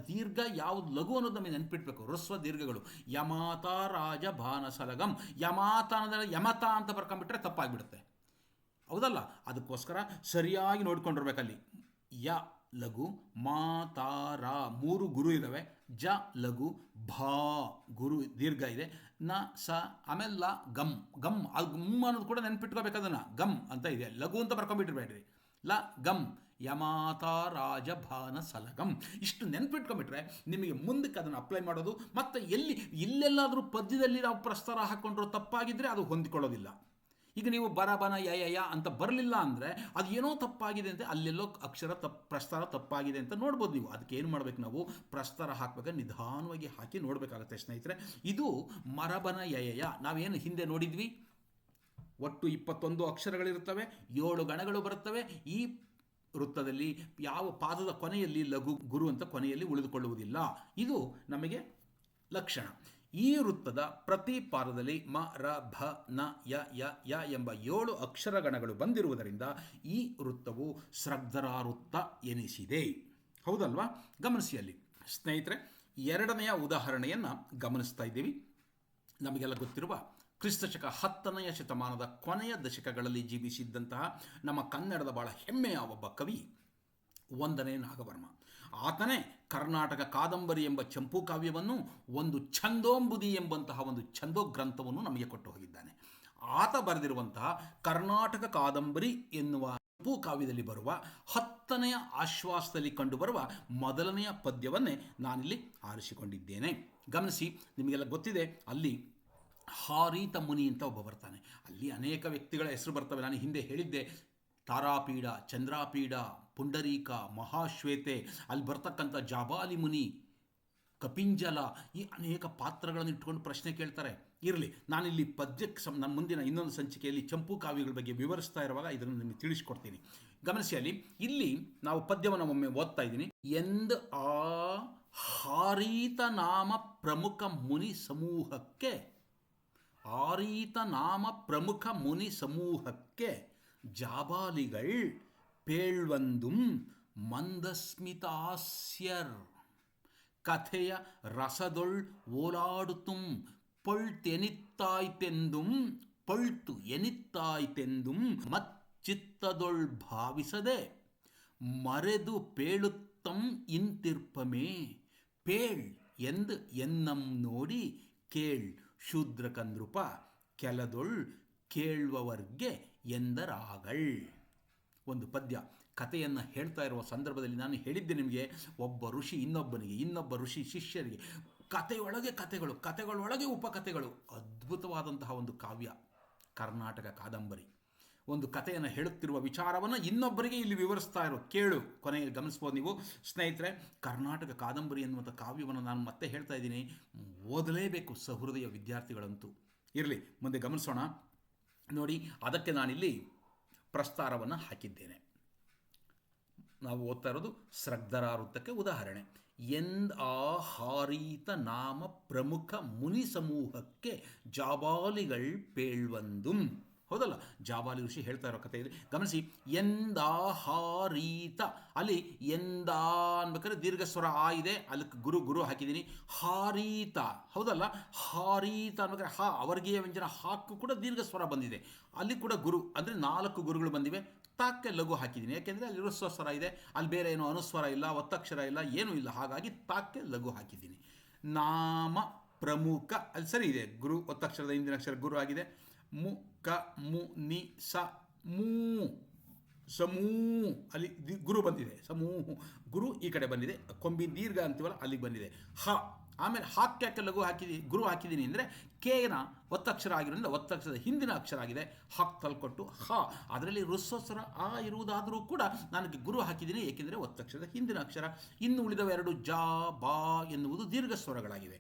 ದೀರ್ಘ ಯಾವುದು ಲಘು ಅನ್ನೋದು ನಮಗೆ ನೆನ್ಪಿಟ್ಬೇಕು. ಹ್ರಸ್ವ ದೀರ್ಘಗಳು ಯಮಾತ ರಾಜ ಭಾನ ಸಲಗಂ. ಯಮಾತ ಅಂದರೆ ಯಮತ ಅಂತ ಬರ್ಕೊಂಡ್ಬಿಟ್ರೆ ತಪ್ಪಾಗಿಬಿಡುತ್ತೆ, ಹೌದಲ್ಲ? ಅದಕ್ಕೋಸ್ಕರ ಸರಿಯಾಗಿ ನೋಡ್ಕೊಂಡಿರ್ಬೇಕಲ್ಲಿ. ಯ ಲಘು, ಮಾತಾರ 3 ಗುರು ಇದ್ದಾವೆ, ಜ ಲಘು, ಭಾ ಗುರು ದೀರ್ಘ ಇದೆ, ನ ಸ ಆಮೇಲೆ ಲ ಗಮ್ ಅದು ಗಮ್ ಅನ್ನೋದು ಕೂಡ ನೆನ್ಪಿಟ್ಕೋಬೇಕು. ಅದನ್ನು ಗಮ್ ಅಂತ ಇದೆ, ಲಘು ಅಂತ ಬರ್ಕೊಂಡ್ಬಿಟ್ಟಿರ್ಬೇಡ್ರಿ. ಲ ಗಮ್ ಯಮಾತ ರಾಜಭಾನ ಸಲಗಂ. ಇಷ್ಟು ನೆನ್ಪಿಟ್ಕೊಂಡ್ಬಿಟ್ರೆ ನಿಮಗೆ ಮುಂದಕ್ಕೆ ಅದನ್ನು ಅಪ್ಲೈ ಮಾಡೋದು. ಮತ್ತು ಇಲ್ಲೆಲ್ಲಾದರೂ ಪದ್ಯದಲ್ಲಿ ನಾವು ಪ್ರಸ್ತಾರ ಹಾಕ್ಕೊಂಡ್ರು ತಪ್ಪಾಗಿದ್ದರೆ ಅದು ಹೊಂದಿಕೊಳ್ಳೋದಿಲ್ಲ. ಈಗ ನೀವು ಬನ ಯ ಅಂತ ಬರಲಿಲ್ಲ ಅಂದರೆ ಅದು ಏನೋ ತಪ್ಪಾಗಿದೆ ಅಂತ, ಅಲ್ಲೆಲ್ಲೋ ಪ್ರಸ್ತಾರ ತಪ್ಪಾಗಿದೆ ಅಂತ ನೋಡ್ಬೋದು ನೀವು. ಅದಕ್ಕೆ ಏನು ಮಾಡಬೇಕು, ನಾವು ಪ್ರಸ್ತಾರ ಹಾಕಬೇಕಾದ್ರೆ ನಿಧಾನವಾಗಿ ಹಾಕಿ ನೋಡಬೇಕಾಗುತ್ತೆ ಸ್ನೇಹಿತರೆ. ಇದು ಮರಬನ ಯ ನಾವೇನು ಹಿಂದೆ ನೋಡಿದ್ವಿ. ಒಟ್ಟು 21 ಅಕ್ಷರಗಳಿರುತ್ತವೆ, 7 ಗಣಗಳು ಬರುತ್ತವೆ. ಈ ವೃತ್ತದಲ್ಲಿ ಯಾವ ಪಾದದ ಕೊನೆಯಲ್ಲಿ ಲಘು ಗುರು ಅಂತ ಕೊನೆಯಲ್ಲಿ ಉಳಿದುಕೊಳ್ಳುವುದಿಲ್ಲ. ಇದು ನಮಗೆ ಲಕ್ಷಣ. ಈ ವೃತ್ತದ ಪ್ರತಿ ಪಾದದಲ್ಲಿ ಮ ರ ಭ ನ ಯ ಎಂಬ 7 ಅಕ್ಷರಗಣಗಳು ಬಂದಿರುವುದರಿಂದ ಈ ವೃತ್ತವು ಶ್ರಗ್ಧರಾ ವೃತ್ತ ಎನಿಸಿದೆ. ಹೌದಲ್ವಾ? ಗಮನಿಸಿ ಅಲ್ಲಿ ಸ್ನೇಹಿತರೆ, ಎರಡನೆಯ ಉದಾಹರಣೆಯನ್ನು ಗಮನಿಸ್ತಾ ಇದ್ದೀವಿ. ನಮಗೆಲ್ಲ ಗೊತ್ತಿರುವ ಕ್ರಿಸ್ತಶಕ 10ನೇ ಶತಮಾನದ ಕೊನೆಯ ದಶಕಗಳಲ್ಲಿ ಜೀವಿಸಿದ್ದಂತಹ ನಮ್ಮ ಕನ್ನಡದ ಬಹಳ ಹೆಮ್ಮೆಯ ಒಬ್ಬ ಕವಿ 1ನೇ ನಾಗವರ್ಮ. ಆತನೇ ಕರ್ನಾಟಕ ಕಾದಂಬರಿ ಎಂಬ ಚಂಪೂ ಕಾವ್ಯವನ್ನು, ಒಂದು ಛಂದೋಂಬುದಿ ಎಂಬಂತಹ ಒಂದು ಛಂದೋ ಗ್ರಂಥವನ್ನು ನಮಗೆ ಕೊಟ್ಟು ಹೋಗಿದ್ದಾನೆ. ಆತ ಬರೆದಿರುವಂತಹ ಕರ್ನಾಟಕ ಕಾದಂಬರಿ ಎನ್ನುವ ಚಂಪೂ ಕಾವ್ಯದಲ್ಲಿ ಬರುವ 10ನೆಯ ಆಶ್ವಾಸದಲ್ಲಿ ಕಂಡುಬರುವ ಮೊದಲನೆಯ ಪದ್ಯವನ್ನೇ ನಾನಿಲ್ಲಿ ಆರಿಸಿಕೊಂಡಿದ್ದೇನೆ. ಗಮನಿಸಿ, ನಿಮಗೆಲ್ಲ ಗೊತ್ತಿದೆ, ಅಲ್ಲಿ ಹಾರೀತ ಮುನಿ ಅಂತ ಒಬ್ಬ ಬರ್ತಾನೆ. ಅಲ್ಲಿ ಅನೇಕ ವ್ಯಕ್ತಿಗಳ ಹೆಸರು ಬರ್ತವೆ. ನಾನು ಹಿಂದೆ ಹೇಳಿದ್ದೆ, ತಾರಾಪೀಡ, ಚಂದ್ರಾಪೀಡ, ಪುಂಡರೀಕ, ಮಹಾಶ್ವೇತೆ, ಅಲ್ಲಿ ಬರ್ತಕ್ಕಂಥ ಜಾಬಾಲಿ ಮುನಿ, ಕಪಿಂಜಲ, ಈ ಅನೇಕ ಪಾತ್ರಗಳನ್ನು ಇಟ್ಕೊಂಡು ಪ್ರಶ್ನೆ ಕೇಳ್ತಾರೆ. ಇರಲಿ, ನಾನಿಲ್ಲಿ ಪದ್ಯಕ್ಕೆ ನನ್ನ ಮುಂದಿನ ಇನ್ನೊಂದು ಸಂಚಿಕೆಯಲ್ಲಿ ಚಂಪೂ ಕಾವ್ಯಗಳ ಬಗ್ಗೆ ವಿವರಿಸ್ತಾ ಇರುವಾಗ ಇದನ್ನು ನಿಮಗೆ ತಿಳಿಸ್ಕೊಡ್ತೀನಿ. ಗಮನಿಸಿ, ಅಲ್ಲಿ ಇಲ್ಲಿ ನಾವು ಪದ್ಯವನ್ನು ಒಮ್ಮೆ ಓದ್ತಾ ಇದ್ದೀನಿ. ಎಂದ್ ಆ ಹಾರೀತ ನಾಮ ಪ್ರಮುಖ ಮುನಿ ಸಮೂಹಕ್ಕೆ, ಆರೀತ ನಾಮ ಪ್ರಮುಖ ಮುನಿ ಸಮೂಹಕ್ಕೆ ಜಾಬಾಲಿಗಳ್ ಪೇಳ್ವಂದುಂ ಮಂದಸ್ಮಿತಾಸ್ಯರ್ ಕಥೆಯ ರಸದೊಳ್ ಓಲಾಡುತ್ತುಂ ಪೊಳ್ತು ಎನಿತ್ತಾಯ್ತೆಂದುಂ ಮಚ್ಚಿತ್ತದೊಳ್ ಭಾವಿಸದೆ ಮರೆದು ಪೇಳುತ್ತಂ ಇಂತಿರ್ಪಮೇ ಪೇಳ್ ಎಂದ್ ಎನ್ನಂ ನೋಡಿ ಕೇಳ್ ಶೂದ್ರಕಂದ್ರುಪ ಕೆಲದೊಳ್ ಕೇಳುವವರ್ಗೆ ಎಂದರಾಗಳ್. ಒಂದು ಪದ್ಯ ಕಥೆಯನ್ನು ಹೇಳ್ತಾ ಇರುವ ಸಂದರ್ಭದಲ್ಲಿ ನಾನು ಹೇಳಿದ್ದೆ ನಿಮಗೆ, ಒಬ್ಬ ಋಷಿ ಇನ್ನೊಬ್ಬನಿಗೆ, ಇನ್ನೊಬ್ಬ ಋಷಿ ಶಿಷ್ಯರಿಗೆ, ಕಥೆಯೊಳಗೆ ಕಥೆಗಳು, ಕಥೆಗಳೊಳಗೆ ಉಪಕಥೆಗಳು. ಅದ್ಭುತವಾದಂತಹ ಒಂದು ಕಾವ್ಯ ಕರ್ನಾಟಕ ಕಾದಂಬರಿ. ಒಂದು ಕಥೆಯನ್ನು ಹೇಳುತ್ತಿರುವ ವಿಚಾರವನ್ನು ಇನ್ನೊಬ್ಬರಿಗೆ ಇಲ್ಲಿ ವಿವರಿಸ್ತಾ ಇರೋ ಕೇಳು. ಕೊನೆಗೆ ಗಮನಿಸ್ಬೋದು ನೀವು ಸ್ನೇಹಿತರೆ, ಕರ್ನಾಟಕ ಕಾದಂಬರಿ ಎನ್ನುವಂಥ ಕಾವ್ಯವನ್ನು ನಾನು ಮತ್ತೆ ಹೇಳ್ತಾ ಇದ್ದೀನಿ, ಓದಲೇಬೇಕು ಸಹೃದಯ ವಿದ್ಯಾರ್ಥಿಗಳಂತೂ. ಇರಲಿ, ಮುಂದೆ ಗಮನಿಸೋಣ. ನೋಡಿ, ಅದಕ್ಕೆ ನಾನಿಲ್ಲಿ ಪ್ರಸ್ತಾರವನ್ನು ಹಾಕಿದ್ದೇನೆ. ನಾವು ಓದ್ತಾ ಇರೋದು ಸ್ರಗ್ಧರ ವೃತ್ತಕ್ಕೆ ಉದಾಹರಣೆ. ಎಂದ್ ಆ ಹಾರೀತ ನಾಮ ಪ್ರಮುಖ ಮುನಿ ಸಮೂಹಕ್ಕೆ ಜಾಬಾಲಿಗಳ್ ಪೇಳ್ವಂದುಂ. ಹೌದಲ್ಲ, ಜಾಬಾಲಿ ಋಷಿ ಹೇಳ್ತಾ ಇರೋ ಕಥೆ ಇದೆ. ಗಮನಿಸಿ, ಎಂದಾಹಾರೀತ, ಅಲ್ಲಿ ಎಂದಾ ಅನ್ಬೇಕಾದ್ರೆ ದೀರ್ಘ ಸ್ವರ ಆ ಇದೆ, ಅದಕ್ಕೆ ಗುರು ಹಾಕಿದ್ದೀನಿ. ಹಾರೀತ, ಹೌದಲ್ಲ, ಹಾರೀತ ಅನ್ಬೇಕಾದ್ರೆ ಹಾ ಅವರ್ಗೀಯ ವ್ಯಂಜನ ಹಾಕು ಕೂಡ ದೀರ್ಘ ಸ್ವರ ಬಂದಿದೆ. ಅಲ್ಲಿ ಕೂಡ ಗುರು ಅಂದರೆ 4 ಗುರುಗಳು ಬಂದಿವೆ. ತಾಕ್ಕೆ ಲಘು ಹಾಕಿದ್ದೀನಿ, ಯಾಕೆಂದರೆ ಅಲ್ಲಿ ಹ್ರಸ್ವ ಸ್ವರ ಇದೆ, ಅಲ್ಲಿ ಬೇರೆ ಏನೋ ಅನುಸ್ವರ ಇಲ್ಲ, ಒತ್ತಕ್ಷರ ಇಲ್ಲ, ಏನೂ ಇಲ್ಲ. ಹಾಗಾಗಿ ತಾಕ್ಕೆ ಲಘು ಹಾಕಿದ್ದೀನಿ. ನಾಮ ಪ್ರಮುಖ ಅಲ್ಲಿ ಸರಿ ಇದೆ, ಗುರು ಒತ್ತಕ್ಷರದ ಹಿಂದಿನ ಅಕ್ಷರ ಗುರು ಆಗಿದೆ. ಮು ಕ ಮು ನಿ ಸ ಮೂ ಸಮೂ, ಅಲ್ಲಿ ಗುರು ಬಂದಿದೆ. ಸಮೂಹ ಗುರು ಈ ಕಡೆ ಬಂದಿದೆ, ಕೊಂಬಿ ದೀರ್ಘ ಅಂತೀವಲ್ಲ ಅಲ್ಲಿಗೆ ಬಂದಿದೆ. ಹ, ಆಮೇಲೆ ಹಾಕ್ಯಾಕೆ ಲಘು ಹಾಕಿದ್ದೀನಿ, ಗುರು ಹಾಕಿದ್ದೀನಿ ಅಂದರೆ ಕೇನ ಒತ್ತಕ್ಷರ ಆಗಿರೋದ್ರಿಂದ ಒತ್ತಕ್ಷರದ ಹಿಂದಿನ ಅಕ್ಷರ ಆಗಿದೆ. ಹಾಕ್ ತಲ್ಕೊಟ್ಟು ಹ, ಅದರಲ್ಲಿ ಹ್ರಸ್ವಸ್ವರ ಆ ಇರುವುದಾದರೂ ಕೂಡ ನನಗೆ ಗುರು ಹಾಕಿದ್ದೀನಿ, ಏಕೆಂದರೆ ಒತ್ತಕ್ಷರದ ಹಿಂದಿನ ಅಕ್ಷರ. ಇನ್ನು ಉಳಿದವ 2 ಜಾ ಬಾ ಎನ್ನುವುದು ದೀರ್ಘ ಸ್ವರಗಳಾಗಿವೆ,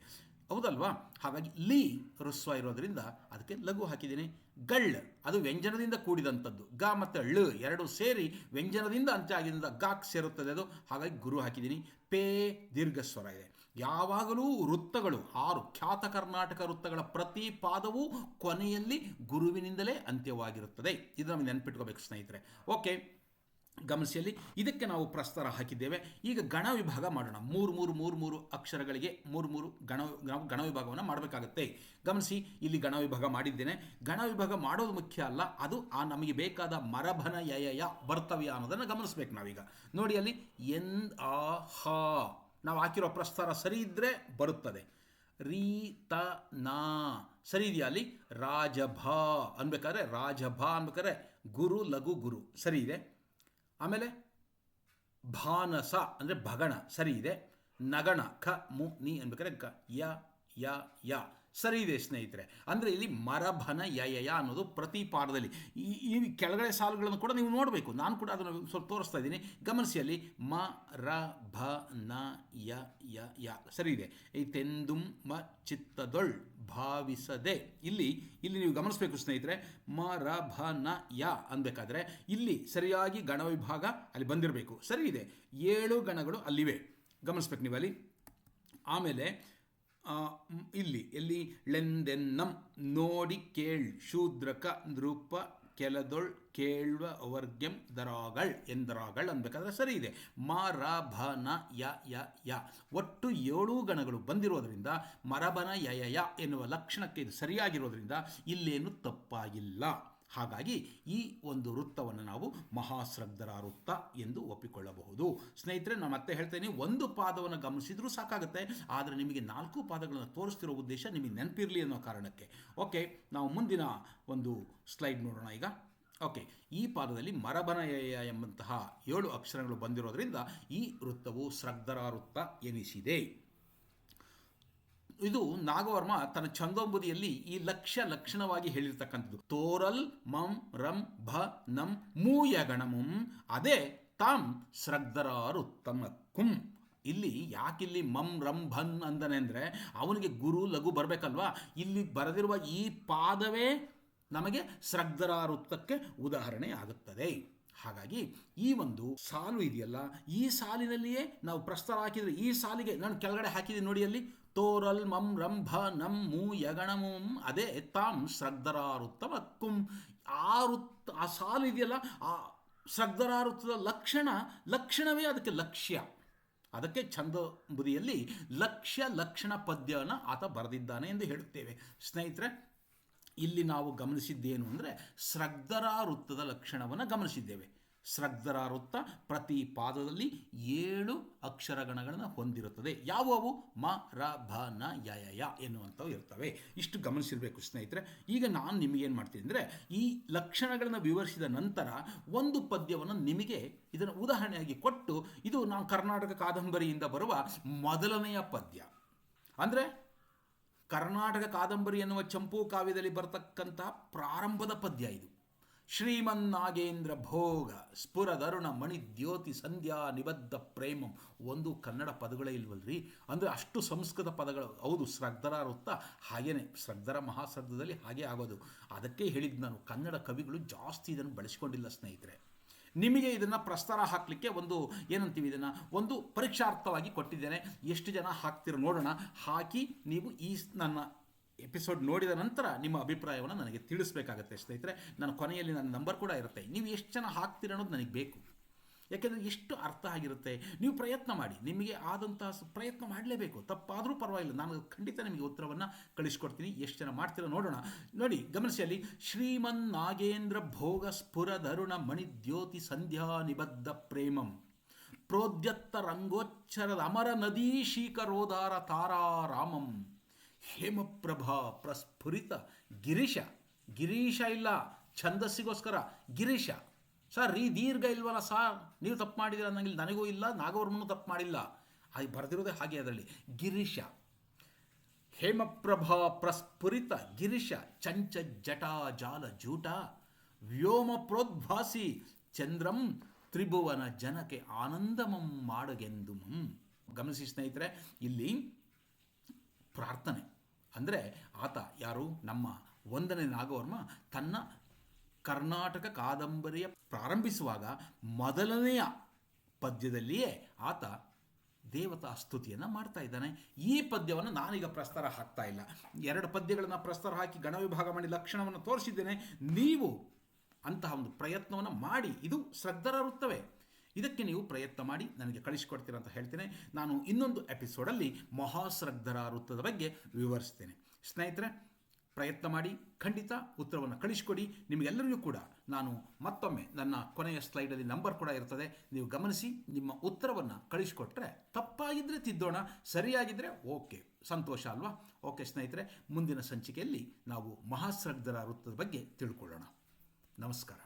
ಹೌದಲ್ವಾ? ಹಾಗಾಗಿ ಲಿ ಹ್ರಸ್ವ ಇರೋದರಿಂದ ಅದಕ್ಕೆ ಲಘು ಹಾಕಿದ್ದೀನಿ. ಗಳ್ ಅದು ವ್ಯಂಜನದಿಂದ ಕೂಡಿದಂಥದ್ದು, ಗ ಮತ್ತು ಳ 2 ಸೇರಿ ವ್ಯಂಜನದಿಂದ ಅಂತ್ಯ ಆಗಿದ್ದರಿಂದ ಗಾಕ್ ಸೇರುತ್ತದೆ ಅದು, ಹಾಗಾಗಿ ಗುರು ಹಾಕಿದ್ದೀನಿ. ಪೇ ದೀರ್ಘ ಸ್ವರ ಇದೆ. ಯಾವಾಗಲೂ ವೃತ್ತಗಳು 6 ಖ್ಯಾತ ಕರ್ನಾಟಕ ವೃತ್ತಗಳ ಪ್ರತಿ ಪಾದವೂ ಕೊನೆಯಲ್ಲಿ ಗುರುವಿನಿಂದಲೇ ಅಂತ್ಯವಾಗಿರುತ್ತದೆ. ಇದು ನಮಗೆ ನೆನಪಿಟ್ಕೋಬೇಕು ಸ್ನೇಹಿತರೆ. ಓಕೆ, ಗಮನಿಸಿಯಲ್ಲಿ ಇದಕ್ಕೆ ನಾವು ಪ್ರಸ್ತಾರ ಹಾಕಿದ್ದೇವೆ. ಈಗ ಗಣ ವಿಭಾಗ ಮಾಡೋಣ. 3 ಅಕ್ಷರಗಳಿಗೆ 3 ಗಣ ವಿಭಾಗವನ್ನು ಮಾಡಬೇಕಾಗತ್ತೆ. ಗಮನಿಸಿ, ಇಲ್ಲಿ ಗಣ ವಿಭಾಗ ಮಾಡಿದ್ದೇನೆ. ಗಣ ವಿಭಾಗ ಮಾಡೋದು ಮುಖ್ಯ ಅಲ್ಲ, ಅದು ನಮಗೆ ಬೇಕಾದ ಮರಭನ ಯಯ ಬರ್ತವ್ಯ ಅನ್ನೋದನ್ನು ಗಮನಿಸ್ಬೇಕು ನಾವೀಗ. ನೋಡಿ, ಅಲ್ಲಿ ಎಂದ್ ಆ ಹ ನಾವು ಹಾಕಿರೋ ಪ್ರಸ್ತಾರ ಸರಿ ಇದ್ದರೆ ಬರುತ್ತದೆ. ರೀ ತ ನಾ ಸರಿ ಇದೆಯಾ? ಅಲ್ಲಿ ರಾಜಭ ಅನ್ಬೇಕಾದ್ರೆ ರಾಜಭ ಅನ್ಬೇಕಾದ್ರೆ ಗುರು ಲಘು ಗುರು ಸರಿ ಇದೆ. ಆಮೇಲೆ ಭಾನಸ ಅಂದರೆ ಭಗಣ ಸರಿ ಇದೆ. ನಗಣ ಖ ಮು ನಿ ಅನ್ಬೇಕಾದ್ರೆ ಗ ಯ ಯ ಯ ಸರಿ ಇದೆ ಸ್ನೇಹಿತರೆ. ಅಂದರೆ ಇಲ್ಲಿ ಮರಭನ ಯಯ ಅನ್ನೋದು ಪ್ರತಿ ಪಾಠದಲ್ಲಿ ಈ ಕೆಳಗಡೆ ಸಾಲುಗಳನ್ನು ಕೂಡ ನೀವು ನೋಡಬೇಕು. ನಾನು ಕೂಡ ಅದನ್ನು ಸ್ವಲ್ಪ ತೋರಿಸ್ತಾ ಇದ್ದೀನಿ. ಗಮನಿಸಿ, ಅಲ್ಲಿ ಮ ರ ಭ ನ ಯ ಯ ಯ ಸರಿ ಇದೆ. ಈ ತೆಂದುಂ ಮ ಚಿತ್ತದೊಳ್ ಭಾವಿಸದೆ, ಇಲ್ಲಿ ನೀವು ಗಮನಿಸಬೇಕು ಸ್ನೇಹಿತರೆ. ಮ ರ ಭ ನ ಯ ಅನ್ಬೇಕಾದ್ರೆ ಇಲ್ಲಿ ಸರಿಯಾಗಿ ಗಣ ವಿಭಾಗ ಅಲ್ಲಿ ಬಂದಿರಬೇಕು. ಸರಿ ಇದೆ, 7 ಗಣಗಳು ಅಲ್ಲಿವೆ, ಗಮನಿಸ್ಬೇಕು ನೀವು ಅಲ್ಲಿ. ಆಮೇಲೆ ಎಲ್ಲಿ ಲೆಂದೆನ್ನಂ ನೋಡಿ ಕೇಳ್ ಶೂದ್ರಕ ನೃಪ ಕೆಲದೊಳ್ ಕೇಳುವ ಅವರ್ಗ್ಯಂ ದರಾಗಳ್ ಎಂದರಾಗಳ್ ಅನ್ಬೇಕಾದ್ರೆ ಸರಿ ಇದೆ. ಮರಭನ ಯ ಯ ಯ ಒಟ್ಟು 7 ಗಣಗಳು ಬಂದಿರೋದ್ರಿಂದ ಮರಭನ ಯ ಯ ಯ ಎನ್ನುವ ಲಕ್ಷಣಕ್ಕೆ ಇದು ಸರಿಯಾಗಿರೋದ್ರಿಂದ ಇಲ್ಲೇನು ತಪ್ಪಾಗಿಲ್ಲ. ಹಾಗಾಗಿ ಈ ಒಂದು ವೃತ್ತವನ್ನು ನಾವು ಮಹಾಸ್ರಗ್ಧರ ವೃತ್ತ ಎಂದು ಒಪ್ಪಿಕೊಳ್ಳಬಹುದು. ಸ್ನೇಹಿತರೆ, ನಾನು ಮತ್ತೆ ಹೇಳ್ತೇನೆ, ಒಂದು ಪಾದವನ್ನು ಗಮನಿಸಿದ್ರೂ ಸಾಕಾಗುತ್ತೆ, ಆದರೆ ನಿಮಗೆ 4 ಪಾದಗಳನ್ನು ತೋರಿಸ್ತಿರೋ ಉದ್ದೇಶ ನಿಮಗೆ ನೆನಪಿರಲಿ ಅನ್ನೋ ಕಾರಣಕ್ಕೆ. ಓಕೆ, ನಾವು ಮುಂದಿನ ಒಂದು ಸ್ಲೈಡ್ ನೋಡೋಣ ಈಗ. ಓಕೆ, ಈ ಪಾದದಲ್ಲಿ ಮರಬನಯ ಎಂಬಂತಹ 7 ಅಕ್ಷರಗಳು ಬಂದಿರೋದ್ರಿಂದ ಈ ವೃತ್ತವು ಸ್ರಗ್ಧರ ವೃತ್ತ ಎನಿಸಿದೆ. ಇದು ನಾಗವರ್ಮ ತನ್ನ ಛಂದೋಂಬುದಿಯಲ್ಲಿ ಈ ಲಕ್ಷಣವಾಗಿ ಹೇಳಿರ್ತಕ್ಕಂಥದ್ದು. ತೋರಲ್ ಮಂ ರಂ ಭ ನಂ ಮೂಯಗಣಮಂ ಅದೇ ತಾಂ ಸ್ರಗ್ಧರಾರುತ್ತಮಕ್ಕುಂ. ಇಲ್ಲಿ ಯಾಕಿಲ್ಲಿ ಮಂ ರಂ ಭನ್ ಅಂದನೆ ಅಂದರೆ ಅವನಿಗೆ ಗುರು ಲಘು ಬರಬೇಕಲ್ವಾ. ಇಲ್ಲಿ ಬರೆದಿರುವ ಈ ಪಾದವೇ ನಮಗೆ ಸ್ರಗ್ಧರಾರುತ್ತಕ್ಕೆ ಉದಾಹರಣೆ ಆಗುತ್ತದೆ. ಹಾಗಾಗಿ ಈ ಒಂದು ಸಾಲು ಇದೆಯಲ್ಲ, ಈ ಸಾಲಿನಲ್ಲಿಯೇ ನಾವು ಪ್ರಸ್ತಾರ ಹಾಕಿದರೆ ಈ ಸಾಲಿಗೆ ನಾನು ಕೆಳಗಡೆ ಹಾಕಿದ್ದೀನಿ ನೋಡಿ, ಅಲ್ಲಿ ತೋರಲ್ ಮಂ ರಂ ಭ ನಂ ಮೂ ಯಗಣಮುಂ ಅದೇ ತಾಂ ಸ್ರಗ್ಧರಾರುತ್ತಮಕ್ಕುಂ. ಆ ಸಾಲು ಇದೆಯಲ್ಲ, ಆ ಸ್ರಗ್ಧರಾರುತ್ತದ ಲಕ್ಷಣವೇ ಅದಕ್ಕೆ ಲಕ್ಷ್ಯ. ಅದಕ್ಕೆ ಛಂದೋಂಬುದಿಯಲ್ಲಿ ಲಕ್ಷಣ ಪದ್ಯನ ಆತ ಬರೆದಿದ್ದಾನೆ ಎಂದು ಹೇಳುತ್ತೇವೆ. ಸ್ನೇಹಿತರೆ, ಇಲ್ಲಿ ನಾವು ಗಮನಿಸಿದ್ದೇನು ಅಂದರೆ ಸ್ರಗ್ಧರ ವೃತ್ತದ ಲಕ್ಷಣವನ್ನು ಗಮನಿಸಿದ್ದೇವೆ. ಸ್ರಗ್ಧರ ವೃತ್ತ ಪ್ರತಿ ಪಾದದಲ್ಲಿ 7 ಅಕ್ಷರಗಣಗಳನ್ನು ಹೊಂದಿರುತ್ತದೆ. ಯಾವುವು? ಮ ರ ಭ ನ ಯ ಯ ಯ ಎನ್ನುವಂಥವು ಇರ್ತವೆ. ಇಷ್ಟು ಗಮನಿಸಿರಬೇಕು ಸ್ನೇಹಿತರೆ. ಈಗ ನಾನು ನಿಮಗೇನು ಮಾಡ್ತೀನಿ ಅಂದರೆ, ಈ ಲಕ್ಷಣಗಳನ್ನು ವಿವರಿಸಿದ ನಂತರ ಒಂದು ಪದ್ಯವನ್ನು ನಿಮಗೆ ಇದನ್ನು ಉದಾಹರಣೆಯಾಗಿ ಕೊಟ್ಟು, ಇದು ನಾವು ಕರ್ನಾಟಕ ಕಾದಂಬರಿಯಿಂದ ಬರುವ ಮೊದಲನೆಯ ಪದ್ಯ. ಅಂದರೆ ಕರ್ನಾಟಕ ಕಾದಂಬರಿ ಎನ್ನುವ ಚಂಪೂ ಕಾವ್ಯದಲ್ಲಿ ಬರತಕ್ಕಂಥ ಪ್ರಾರಂಭದ ಪದ್ಯ ಇದು. ಶ್ರೀಮನ್ನಾಗೇಂದ್ರ ಭೋಗ ಸ್ಫುರದರುಣ ಮಣಿ ದ್ಯೋತಿ ಸಂಧ್ಯಾ ನಿಬದ್ಧ ಪ್ರೇಮಂ. ಒಂದು ಕನ್ನಡ ಪದಗಳೇ ಇಲ್ವಲ್ರಿ, ಅಂದರೆ ಅಷ್ಟು ಸಂಸ್ಕೃತ ಪದಗಳು. ಹೌದು, ಸ್ರಗ್ಧರ ವೃತ್ತ ಹಾಗೇನೆ, ಸ್ರಗ್ಧರ ಮಹಾಸ್ರಗ್ಧದಲ್ಲಿ ಹಾಗೆ ಆಗೋದು. ಅದಕ್ಕೆ ಹೇಳಿದ್ದು ನಾನು, ಕನ್ನಡ ಕವಿಗಳು ಜಾಸ್ತಿ ಇದನ್ನು ಬಳಸಿಕೊಂಡಿಲ್ಲ ಸ್ನೇಹಿತರೆ. ನಿಮಗೆ ಇದನ್ನು ಪ್ರಸ್ತಾರ ಹಾಕಲಿಕ್ಕೆ ಒಂದು ಏನಂತೀವಿ, ಇದನ್ನು ಒಂದು ಪರೀಕ್ಷಾರ್ಥವಾಗಿ ಕೊಟ್ಟಿದ್ದೇನೆ. ಎಷ್ಟು ಜನ ಹಾಕ್ತಿರೋ ನೋಡೋಣ. ಹಾಕಿ ನೀವು ಈ ನನ್ನ ಎಪಿಸೋಡ್ ನೋಡಿದ ನಂತರ ನಿಮ್ಮ ಅಭಿಪ್ರಾಯವನ್ನು ನನಗೆ ತಿಳಿಸ್ಬೇಕಾಗತ್ತೆ ಸ್ನೇಹಿತರೆ. ನನ್ನ ಕೊನೆಯಲ್ಲಿ ನನ್ನ ನಂಬರ್ ಕೂಡ ಇರುತ್ತೆ. ನೀವು ಎಷ್ಟು ಜನ ಹಾಕ್ತೀರ ಅನ್ನೋದು ನನಗೆ ಬೇಕು. ಯಾಕೆಂದರೆ ಎಷ್ಟು ಅರ್ಥ ಆಗಿರುತ್ತೆ. ನೀವು ಪ್ರಯತ್ನ ಮಾಡಿ, ನಿಮಗೆ ಆದಂಥ ಪ್ರಯತ್ನ ಮಾಡಲೇಬೇಕು. ತಪ್ಪಾದರೂ ಪರವಾಗಿಲ್ಲ, ನಾನು ಖಂಡಿತ ನಿಮಗೆ ಉತ್ತರವನ್ನು ಕಳಿಸ್ಕೊಡ್ತೀನಿ. ಎಷ್ಟು ಜನ ಮಾಡ್ತೀರೋ ನೋಡೋಣ. ನೋಡಿ, ಗಮನಿಸಿ, ಅಲ್ಲಿ ಶ್ರೀಮನ್ನಾಗೇಂದ್ರ ಭೋಗ ಸ್ಫುರದರುಣ ಮಣಿದ್ಯೋತಿ ಸಂಧ್ಯಾ ನಿಬದ್ಧ ಪ್ರೇಮಂ ಪ್ರೋದ್ಯತ್ತ ರಂಗೋಚ್ಚರದ ಅಮರ ನದೀ ಶೀಕರೋದಾರ ತಾರಾರಾಮಂ ಹೇಮಪ್ರಭಾ ಪ್ರಸ್ಫುರಿತ ಗಿರೀಶ ಇಲ್ಲ, ಛಂದಸ್ಸಿಗೋಸ್ಕರ ಗಿರೀಶ. ಸರ್, ದೀರ್ಘ ಇಲ್ವಲ್ಲ ಸಾರ್, ನೀವು ತಪ್ಪು ಮಾಡಿದ್ದೀರ ಅನ್ನಂಗಿಲ್ಲ, ನನಗೂ ಇಲ್ಲ, ನಾಗವರ್ಮನೂ ತಪ್ಪು ಮಾಡಿಲ್ಲ. ಅದು ಬರೆದಿರೋದೇ ಹಾಗೆ ಅದರಲ್ಲಿ. ಗಿರೀಶ, ಹೇಮಪ್ರಭಾ ಪ್ರಸ್ಫುರಿತ ಗಿರೀಶ ಚಂಚ ಜಟಾ ಜಾಲ ಜೂಟ ವ್ಯೋಮ ಪ್ರೋದ್ಭಾಸಿ ಚಂದ್ರಂ ತ್ರಿಭುವನ ಜನಕ್ಕೆ ಆನಂದಮಂ ಮಾಡಗೆಂದು. ಗಮನಿಸಿ ಸ್ನೇಹಿತರೆ, ಇಲ್ಲಿ ಪ್ರಾರ್ಥನೆ ಅಂದರೆ ಆತ ಯಾರು? ನಮ್ಮ 1ನೇ ನಾಗವರ್ಮ ತನ್ನ ಕರ್ನಾಟಕ ಕಾದಂಬರಿಯ ಪ್ರಾರಂಭಿಸುವಾಗ ಮೊದಲನೆಯ ಪದ್ಯದಲ್ಲಿಯೇ ಆತ ದೇವತಾ ಸ್ತುತಿಯನ್ನು ಮಾಡ್ತಾ ಇದ್ದಾನೆ. ಈ ಪದ್ಯವನ್ನು ನಾನೀಗ ಪ್ರಸ್ತಾರ ಹಾಕ್ತಾ ಇಲ್ಲ. 2 ಪದ್ಯಗಳನ್ನು ಪ್ರಸ್ತಾರ ಹಾಕಿ ಗಣವಿಭಾಗ ಮಾಡಿ ಲಕ್ಷಣವನ್ನು ತೋರಿಸಿದ್ದೇನೆ. ನೀವು ಅಂತಹ ಒಂದು ಪ್ರಯತ್ನವನ್ನು ಮಾಡಿ. ಇದು ಸ್ರಗ್ಧರ ವೃತ್ತವೇ. ಇದಕ್ಕೆ ನೀವು ಪ್ರಯತ್ನ ಮಾಡಿ ನನಗೆ ಕಳಿಸಿಕೊಡ್ತೀರ ಅಂತ ಹೇಳ್ತೇನೆ. ನಾನು ಇನ್ನೊಂದು ಎಪಿಸೋಡಲ್ಲಿ ಮಹಾಸ್ರಗ್ಧರ ವೃತ್ತದ ಬಗ್ಗೆ ವಿವರಿಸ್ತೇನೆ. ಸ್ನೇಹಿತರೆ, ಪ್ರಯತ್ನ ಮಾಡಿ, ಖಂಡಿತ ಉತ್ತರವನ್ನು ಕಳಿಸಿಕೊಡಿ. ನಿಮಗೆಲ್ಲರಿಗೂ ಕೂಡ ನಾನು ಮತ್ತೊಮ್ಮೆ ನನ್ನ ಕೊನೆಯ ಸ್ಲೈಡಲ್ಲಿ ನಂಬರ್ ಕೂಡ ಇರ್ತದೆ, ನೀವು ಗಮನಿಸಿ ನಿಮ್ಮ ಉತ್ತರವನ್ನು ಕಳಿಸಿಕೊಟ್ರೆ, ತಪ್ಪಾಗಿದ್ದರೆ ತಿದ್ದೋಣ, ಸರಿಯಾಗಿದ್ದರೆ ಓಕೆ, ಸಂತೋಷ ಅಲ್ವಾ? ಓಕೆ ಸ್ನೇಹಿತರೆ, ಮುಂದಿನ ಸಂಚಿಕೆಯಲ್ಲಿ ನಾವು ಮಹಾಸ್ರಗ್ಧರ ವೃತ್ತದ ಬಗ್ಗೆ ತಿಳ್ಕೊಳ್ಳೋಣ. ನಮಸ್ಕಾರ.